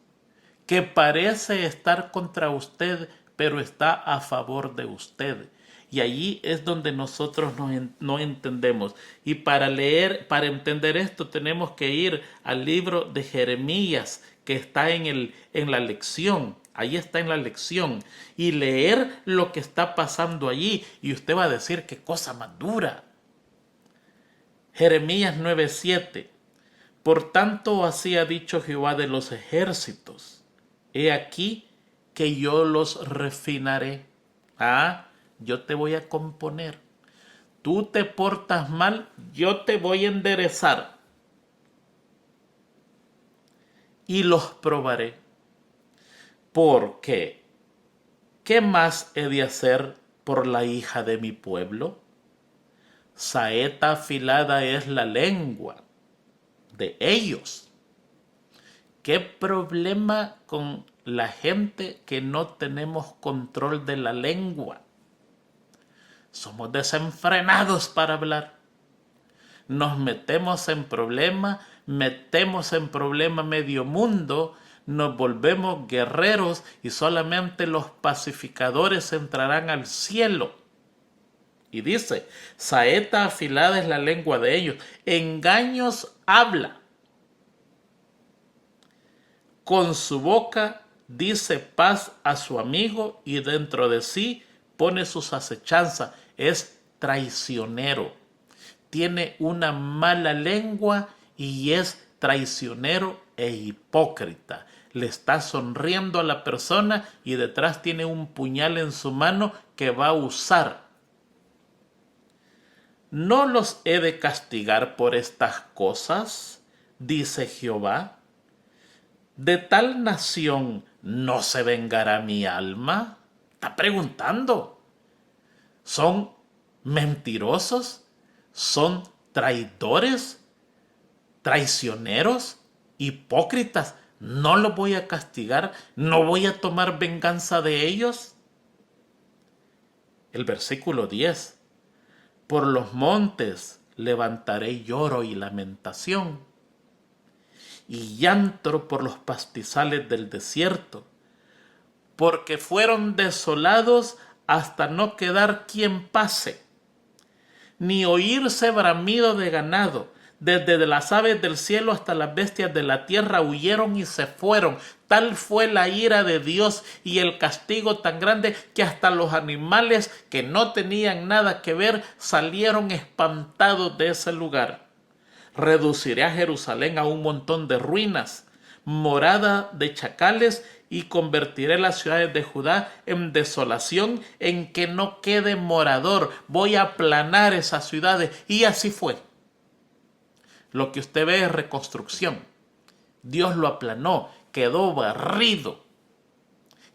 Speaker 1: que parece estar contra usted, pero está a favor de usted. Y allí es donde nosotros no entendemos. Y para entender esto, tenemos que ir al libro de Jeremías, que está en la lección. Ahí está en la lección. Y leer lo que está pasando allí. Y usted va a decir, qué cosa más dura. Jeremías 9:7. Por tanto, así ha dicho Jehová de los ejércitos. He aquí que yo los refinaré. Yo te voy a componer. Tú te portas mal, yo te voy a enderezar. Y los probaré. Porque, ¿qué más he de hacer por la hija de mi pueblo? Saeta afilada es la lengua de ellos. ¿Qué problema con la gente que no tenemos control de la lengua? Somos desenfrenados para hablar. Nos metemos en problemas medio mundo, nos volvemos guerreros y solamente los pacificadores entrarán al cielo. Y dice, saeta afilada es la lengua de ellos, engaños habla. Con su boca dice paz a su amigo y dentro de sí pone sus acechanzas. Es traicionero. Tiene una mala lengua y es traicionero e hipócrita. Le está sonriendo a la persona y detrás tiene un puñal en su mano que va a usar. ¿No los he de castigar por estas cosas? Dice Jehová. ¿De tal nación no se vengará mi alma? Está preguntando. ¿Son mentirosos? ¿Son traidores? ¿Traicioneros? ¿Hipócritas? ¿No los voy a castigar? ¿No voy a tomar venganza de ellos? El versículo 10. Por los montes levantaré lloro y lamentación, y llanto por los pastizales del desierto, porque fueron desolados hasta no quedar quien pase, ni oírse bramido de ganado. Desde las aves del cielo hasta las bestias de la tierra huyeron y se fueron. Tal fue la ira de Dios y el castigo tan grande que hasta los animales que no tenían nada que ver salieron espantados de ese lugar. Reduciré a Jerusalén a un montón de ruinas, morada de chacales, y convertiré las ciudades de Judá en desolación, en que no quede morador. Voy a aplanar esas ciudades. Y así fue. Lo que usted ve es reconstrucción. Dios lo aplanó, quedó barrido,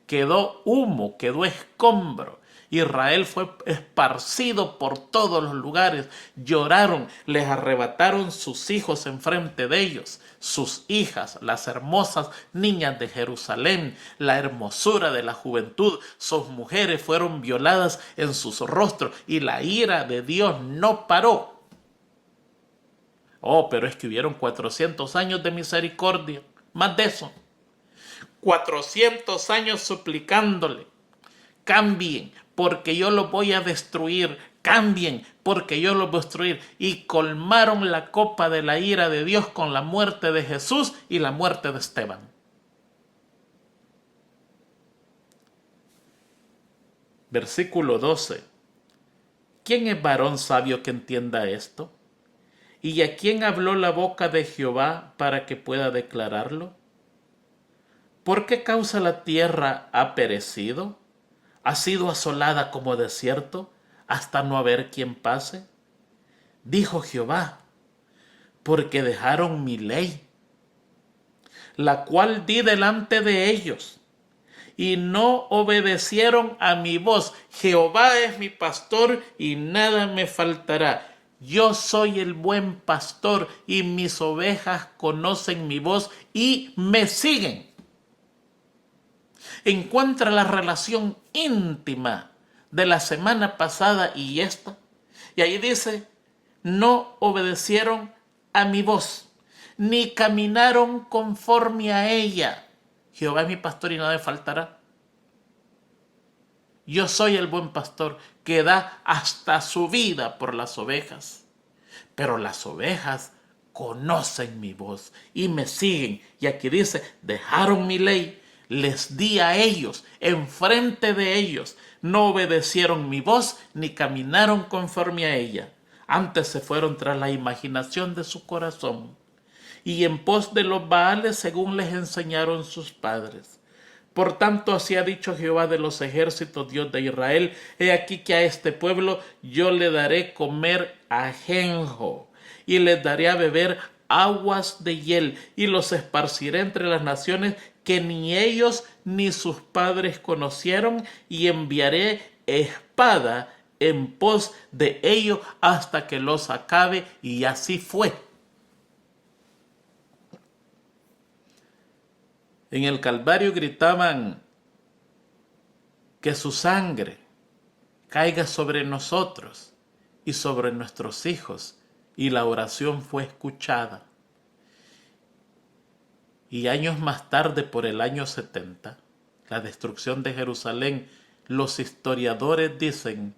Speaker 1: quedó humo, quedó escombro. Israel fue esparcido por todos los lugares. Lloraron, les arrebataron sus hijos enfrente de ellos, sus hijas, las hermosas niñas de Jerusalén, la hermosura de la juventud. Sus mujeres fueron violadas en sus rostros y la ira de Dios no paró. Oh, pero es que hubieron 400 años de misericordia, más de eso. 400 años suplicándole, cambien, porque yo los voy a destruir, cambien, porque yo los voy a destruir. Y colmaron la copa de la ira de Dios con la muerte de Jesús y la muerte de Esteban. Versículo 12. ¿Quién es varón sabio que entienda esto? ¿Y a quién habló la boca de Jehová para que pueda declararlo? ¿Por qué causa la tierra ha perecido? ¿Ha sido asolada como desierto hasta no haber quien pase? Dijo Jehová, porque dejaron mi ley, la cual di delante de ellos, y no obedecieron a mi voz. Jehová es mi pastor y nada me faltará. Yo soy el buen pastor y mis ovejas conocen mi voz y me siguen. Encuentra la relación íntima de la semana pasada y esta. Y ahí dice, no obedecieron a mi voz, ni caminaron conforme a ella. Jehová es mi pastor y nada me faltará. Yo soy el buen pastor que da hasta su vida por las ovejas. Pero las ovejas conocen mi voz y me siguen. Y aquí dice, dejaron mi ley, les di a ellos, enfrente de ellos. No obedecieron mi voz ni caminaron conforme a ella. Antes se fueron tras la imaginación de su corazón y en pos de los Baales según les enseñaron sus padres. Por tanto, así ha dicho Jehová de los ejércitos, Dios de Israel, he aquí que a este pueblo yo le daré comer ajenjo, y les daré a beber aguas de hiel, y los esparciré entre las naciones que ni ellos ni sus padres conocieron, y enviaré espada en pos de ellos hasta que los acabe, y así fue. En el Calvario gritaban que su sangre caiga sobre nosotros y sobre nuestros hijos, y la oración fue escuchada. Y años más tarde, por el año 70, la destrucción de Jerusalén, los historiadores dicen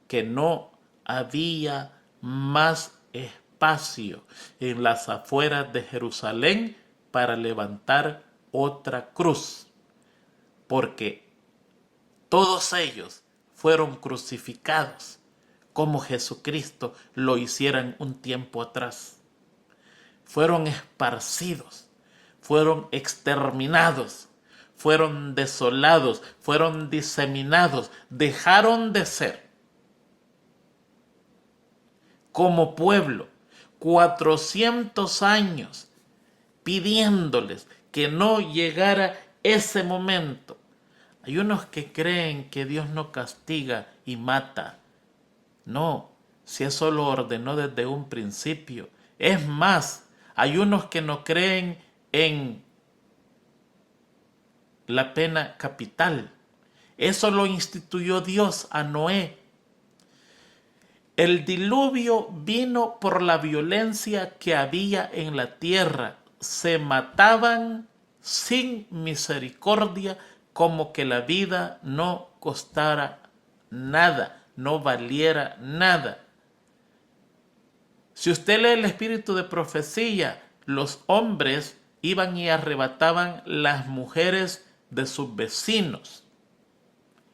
Speaker 1: que no había más espacio en las afueras de Jerusalén para levantar otra cruz, porque todos ellos fueron crucificados como Jesucristo lo hicieran un tiempo atrás. Fueron esparcidos, fueron exterminados, fueron desolados, fueron diseminados, dejaron de ser. Como pueblo, 400 años pidiéndoles que no llegara ese momento. Hay unos que creen que Dios no castiga y mata. No, si eso lo ordenó desde un principio. Es más, hay unos que no creen en la pena capital. Eso lo instituyó Dios a Noé. El diluvio vino por la violencia que había en la tierra. Se mataban sin misericordia, como que la vida no costara nada, no valiera nada. Si usted lee el espíritu de profecía, los hombres iban y arrebataban las mujeres de sus vecinos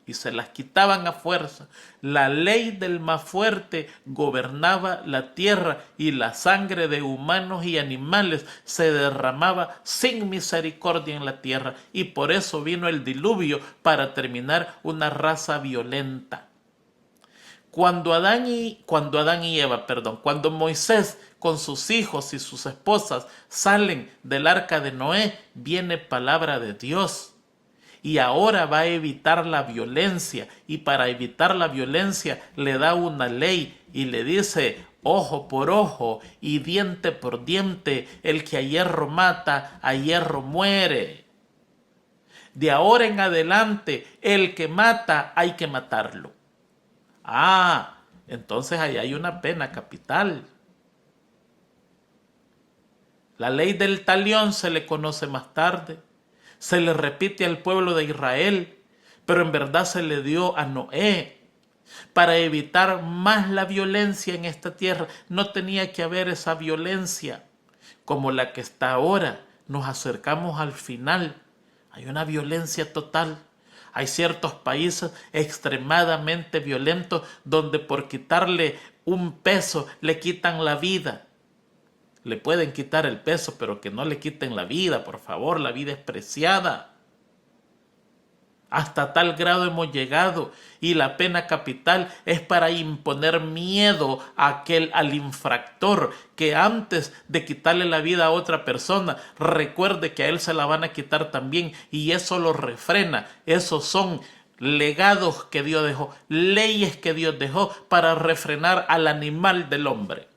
Speaker 1: y se las quitaban a fuerza. La ley del más fuerte gobernaba la tierra y la sangre de humanos y animales se derramaba sin misericordia en la tierra, y por eso vino el diluvio, para terminar una raza violenta. Cuando Moisés con sus hijos y sus esposas salen del arca de Noé, viene palabra de Dios. Y ahora va a evitar la violencia, y para evitar la violencia le da una ley y le dice: ojo por ojo y diente por diente, el que a hierro mata, a hierro muere. De ahora en adelante, el que mata hay que matarlo. Entonces ahí hay una pena capital. La ley del talión se le conoce más tarde, se le repite al pueblo de Israel, pero en verdad se le dio a Noé para evitar más la violencia en esta tierra. No tenía que haber esa violencia como la que está ahora. Nos acercamos al final. Hay una violencia total. Hay ciertos países extremadamente violentos donde por quitarle un peso le quitan la vida. Le pueden quitar el peso, pero que no le quiten la vida, por favor. La vida es preciada. Hasta tal grado hemos llegado, y la pena capital es para imponer miedo al infractor, que antes de quitarle la vida a otra persona, recuerde que a él se la van a quitar también, y eso lo refrena. Esos son legados que Dios dejó, leyes que Dios dejó para refrenar al animal del hombre.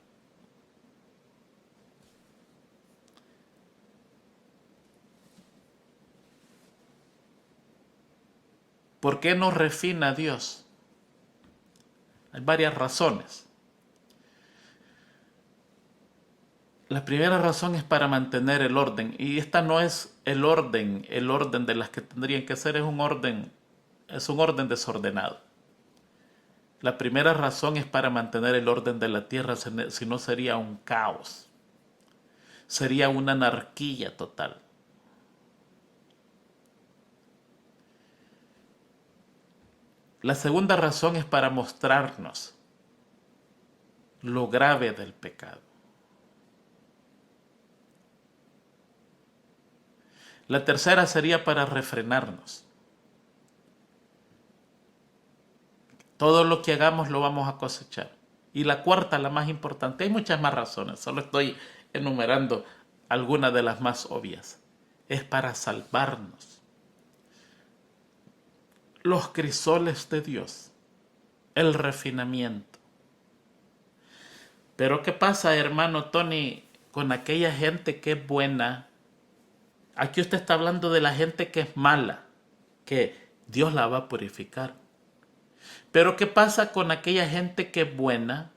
Speaker 1: ¿Por qué nos refina Dios? Hay varias razones. La primera razón es para mantener el orden, y esta no es el orden de las que tendrían que ser, es un orden desordenado. La primera razón es para mantener el orden de la tierra, si no sería un caos, sería una anarquía total. La segunda razón es para mostrarnos lo grave del pecado. La tercera sería para refrenarnos. Todo lo que hagamos lo vamos a cosechar. Y la cuarta, la más importante, hay muchas más razones, solo estoy enumerando algunas de las más obvias. Es para salvarnos. Los crisoles de Dios, el refinamiento. Pero ¿qué pasa, hermano Tony, con aquella gente que es buena? Aquí usted está hablando de la gente que es mala, que Dios la va a purificar. Pero ¿qué pasa con aquella gente que es buena,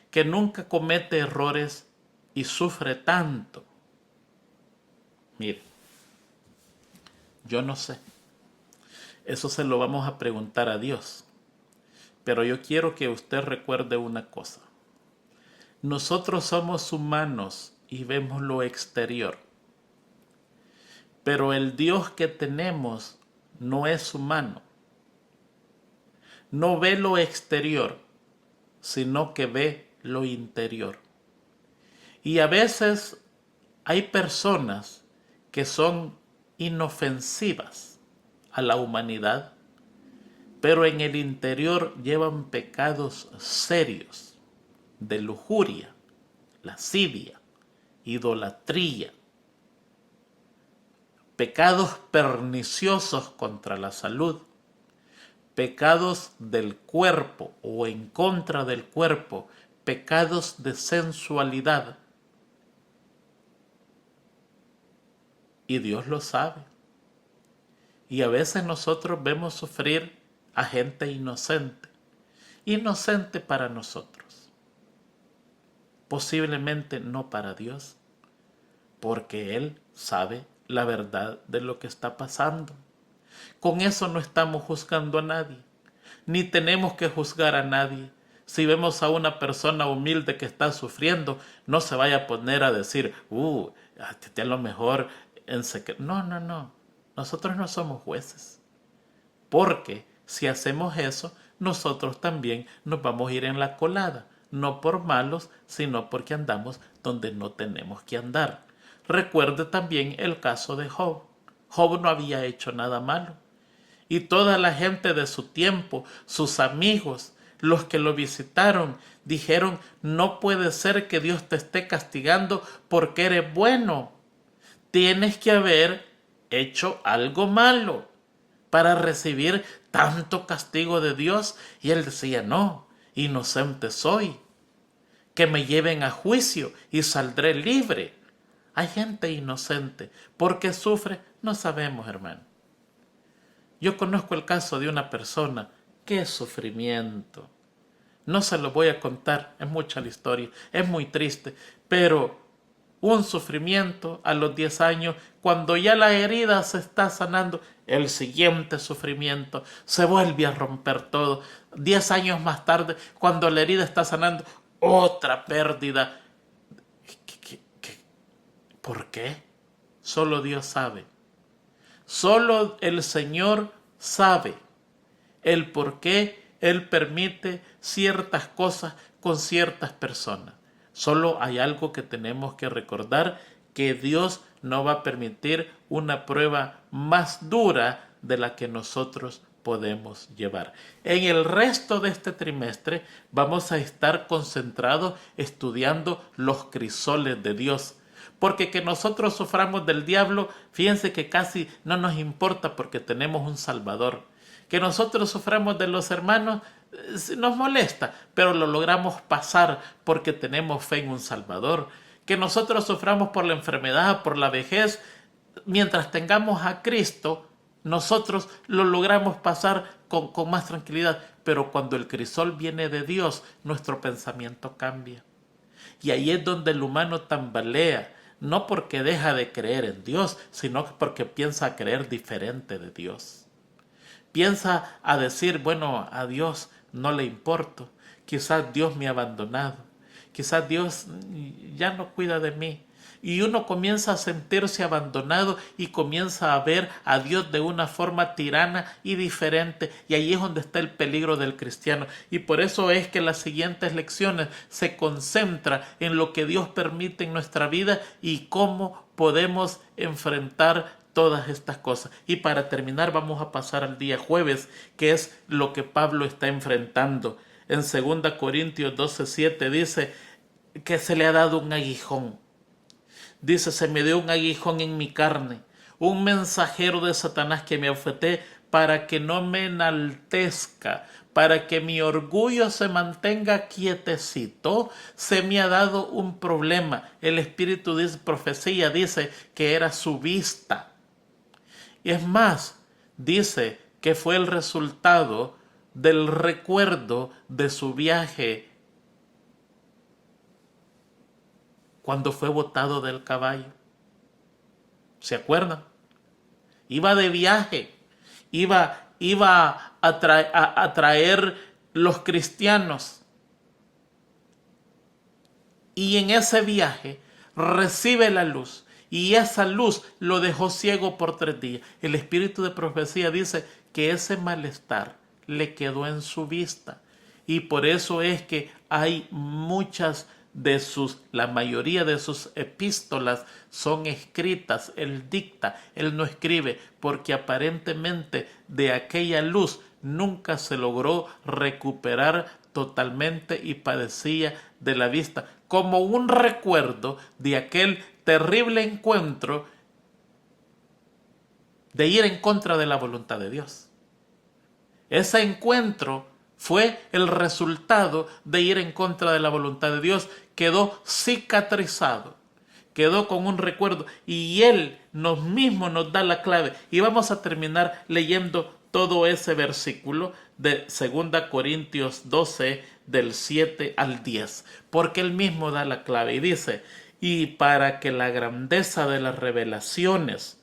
Speaker 1: que nunca comete errores y sufre tanto? Mire, yo no sé. Eso se lo vamos a preguntar a Dios. Pero yo quiero que usted recuerde una cosa. Nosotros somos humanos y vemos lo exterior. Pero el Dios que tenemos no es humano. No ve lo exterior, sino que ve lo interior. Y a veces hay personas que son inofensivas a la humanidad, pero en el interior llevan pecados serios de lujuria, lascivia, idolatría, pecados perniciosos contra la salud, pecados del cuerpo o en contra del cuerpo, pecados de sensualidad. Y Dios lo sabe. Y a veces nosotros vemos sufrir a gente inocente para nosotros, posiblemente no para Dios, porque Él sabe la verdad de lo que está pasando. Con eso no estamos juzgando a nadie, ni tenemos que juzgar a nadie. Si vemos a una persona humilde que está sufriendo, no se vaya a poner a decir, a lo mejor en secreto. No. Nosotros no somos jueces, porque si hacemos eso, nosotros también nos vamos a ir en la colada, no por malos, sino porque andamos donde no tenemos que andar. Recuerde también el caso de Job. Job no había hecho nada malo, y toda la gente de su tiempo, sus amigos, Los que lo visitaron dijeron, no puede ser que Dios te esté castigando porque eres bueno. Tienes que haber hecho algo malo para recibir tanto castigo de Dios. Y él decía, no, inocente soy. Que me lleven a juicio y saldré libre. Hay gente inocente. ¿Por qué sufre? No sabemos, hermano. Yo conozco el caso de una persona. ¡Qué sufrimiento! No se lo voy a contar, es mucha la historia, es muy triste, pero un sufrimiento a los 10 años, cuando ya la herida se está sanando, el siguiente sufrimiento se vuelve a romper todo. 10 años más tarde, cuando la herida está sanando, otra pérdida. ¿Por qué? Solo Dios sabe. Solo el Señor sabe el por qué Él permite ciertas cosas con ciertas personas. Solo hay algo que tenemos que recordar, que Dios no va a permitir una prueba más dura de la que nosotros podemos llevar. En el resto de este trimestre vamos a estar concentrados estudiando los crisoles de Dios. Porque que nosotros suframos del diablo, fíjense que casi no nos importa porque tenemos un Salvador. Que nosotros suframos de los hermanos nos molesta, pero lo logramos pasar porque tenemos fe en un Salvador. Que nosotros suframos por la enfermedad, por la vejez, mientras tengamos a Cristo, nosotros lo logramos pasar con más tranquilidad. Pero cuando el crisol viene de Dios, nuestro pensamiento cambia. Y ahí es donde el humano tambalea, no porque deja de creer en Dios, sino porque piensa creer diferente de Dios. Piensa a decir, bueno, a Dios no le importo, quizás Dios me ha abandonado, quizás Dios ya no cuida de mí. Y uno comienza a sentirse abandonado y comienza a ver a Dios de una forma tirana y diferente. Y ahí es donde está el peligro del cristiano. Y por eso es que las siguientes lecciones se concentran en lo que Dios permite en nuestra vida y cómo podemos enfrentar todas estas cosas. Y para terminar vamos a pasar al día jueves, que es lo que Pablo está enfrentando. En 2 Corintios 12:7 dice que se le ha dado un aguijón. Dice, se me dio un aguijón en mi carne, un mensajero de Satanás que me abofeté para que no me enaltezca, para que mi orgullo se mantenga quietecito. Se me ha dado un problema. El espíritu de profecía dice que era su vista. Y es más, dice que fue el resultado del recuerdo de su viaje cuando fue botado del caballo. ¿Se acuerdan? Iba de viaje, iba a traer los cristianos. Y en ese viaje recibe la luz. Y esa luz lo dejó ciego por 3 días. El espíritu de profecía dice que ese malestar le quedó en su vista. Y por eso es que hay la mayoría de sus epístolas son escritas, él dicta, él no escribe, porque aparentemente de aquella luz nunca se logró recuperar totalmente y padecía de la vista, como un recuerdo de aquel terrible encuentro de ir en contra de la voluntad de Dios. Ese encuentro fue el resultado de ir en contra de la voluntad de Dios. Quedó cicatrizado, quedó con un recuerdo y Él mismo nos da la clave. Y vamos a terminar leyendo todo ese versículo de 2 Corintios 12 del 7 al 10, porque Él mismo da la clave y dice, y para que la grandeza de las revelaciones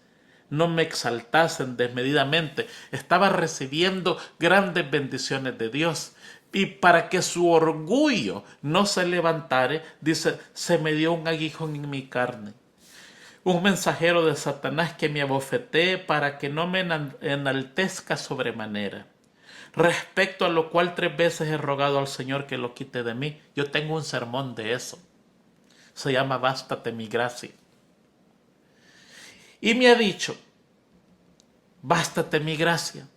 Speaker 1: no me exaltasen desmedidamente. Estaba recibiendo grandes bendiciones de Dios. Y para que su orgullo no se levantare, dice, se me dio un aguijón en mi carne. Un mensajero de Satanás que me abofeté para que no me enaltezca sobremanera. Respecto a lo cual 3 veces he rogado al Señor que lo quite de mí. Yo tengo un sermón de eso. Se llama Bástate mi gracia. Y me ha dicho, bástate mi gracia,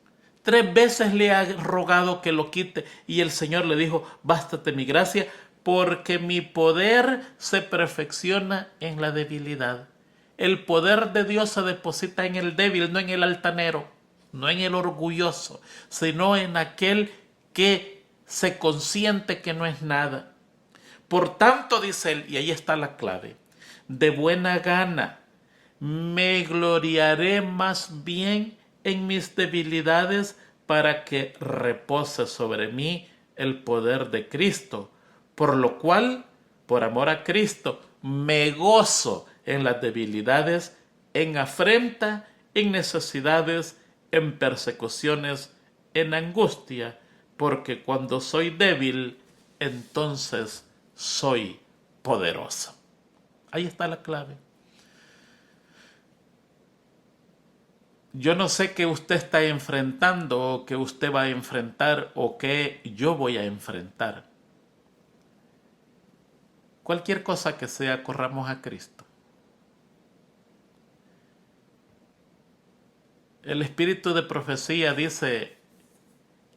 Speaker 1: 3 veces le ha rogado que lo quite y el Señor le dijo, bástate mi gracia, porque mi poder se perfecciona en la debilidad. El poder de Dios se deposita en el débil, no en el altanero, no en el orgulloso, sino en aquel que se consiente que no es nada. Por tanto, dice él, y ahí está la clave, de buena gana me gloriaré más bien en mis debilidades para que repose sobre mí el poder de Cristo. Por lo cual, por amor a Cristo, me gozo en las debilidades, en afrenta, en necesidades, en persecuciones, en angustia, porque cuando soy débil, entonces soy poderoso. Ahí está la clave. Yo no sé qué usted está enfrentando o qué usted va a enfrentar o qué yo voy a enfrentar. Cualquier cosa que sea, corramos a Cristo. El espíritu de profecía dice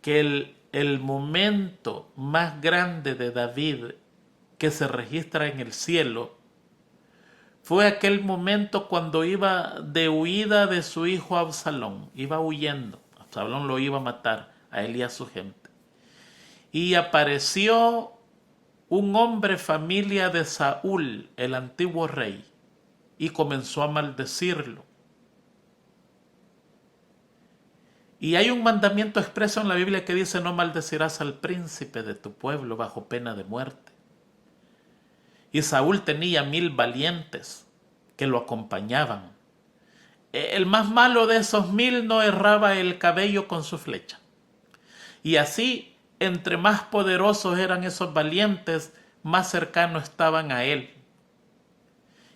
Speaker 1: que el momento más grande de David que se registra en el cielo fue aquel momento cuando iba de huida de su hijo Absalón. Iba huyendo. Absalón lo iba a matar a él y a su gente. Y apareció un hombre familia de Saúl, el antiguo rey, y comenzó a maldecirlo. Y hay un mandamiento expreso en la Biblia que dice: no maldecirás al príncipe de tu pueblo bajo pena de muerte. Y Saúl tenía 1000 valientes que lo acompañaban. El más malo de esos 1000 no erraba el cabello con su flecha. Y así, entre más poderosos eran esos valientes, más cercanos estaban a él.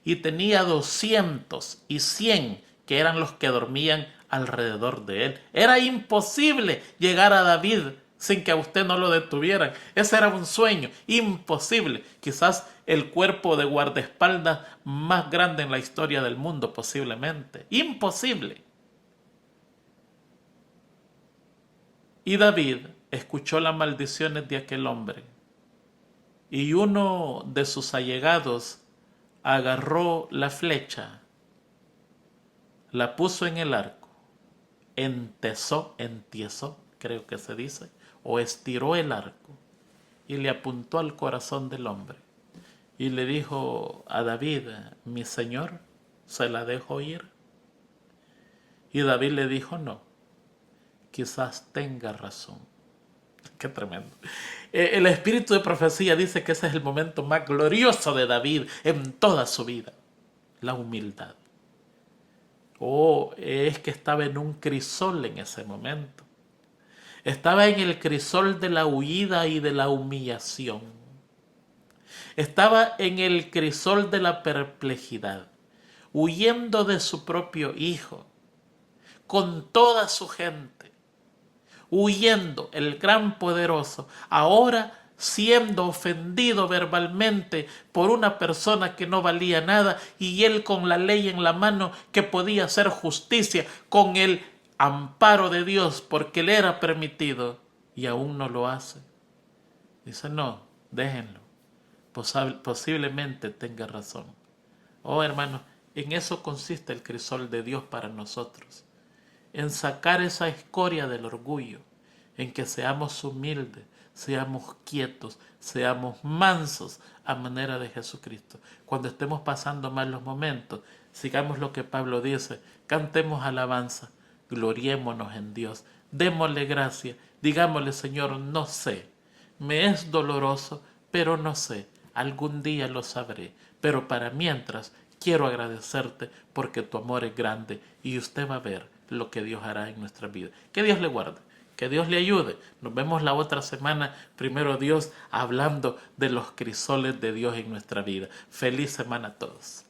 Speaker 1: Y tenía 200 y 100 que eran los que dormían alrededor de él. Era imposible llegar a David sin que a usted no lo detuvieran. Ese era un sueño, imposible. Quizás el cuerpo de guardaespaldas más grande en la historia del mundo, posiblemente. Imposible. Y David escuchó las maldiciones de aquel hombre. Y uno de sus allegados agarró la flecha, la puso en el arco, entiesó, creo que se dice, o estiró el arco y le apuntó al corazón del hombre y le dijo a David: mi señor, ¿se la dejo ir? Y David le dijo: no, quizás tenga razón. Qué tremendo. El espíritu de profecía dice que ese es el momento más glorioso de David en toda su vida, la humildad. Es que estaba en un crisol en ese momento. Estaba en el crisol de la huida y de la humillación. Estaba en el crisol de la perplejidad, huyendo de su propio hijo, con toda su gente, huyendo el gran poderoso, ahora siendo ofendido verbalmente por una persona que no valía nada, y él con la ley en la mano que podía hacer justicia, con el amparo de Dios porque le era permitido, y aún no lo hace. Dice: no, déjenlo, posiblemente tenga razón. Oh, hermanos, en eso consiste el crisol de Dios para nosotros, en sacar esa escoria del orgullo, en que seamos humildes, seamos quietos, seamos mansos a manera de Jesucristo. Cuando estemos pasando mal los momentos, sigamos lo que Pablo dice: cantemos alabanza, gloriémonos en Dios, démosle gracia, digámosle: Señor, no sé, me es doloroso, pero no sé, algún día lo sabré, pero para mientras quiero agradecerte porque tu amor es grande, y usted va a ver lo que Dios hará en nuestra vida. Que Dios le guarde, que Dios le ayude. Nos vemos la otra semana, primero Dios, hablando de los crisoles de Dios en nuestra vida. Feliz semana a todos.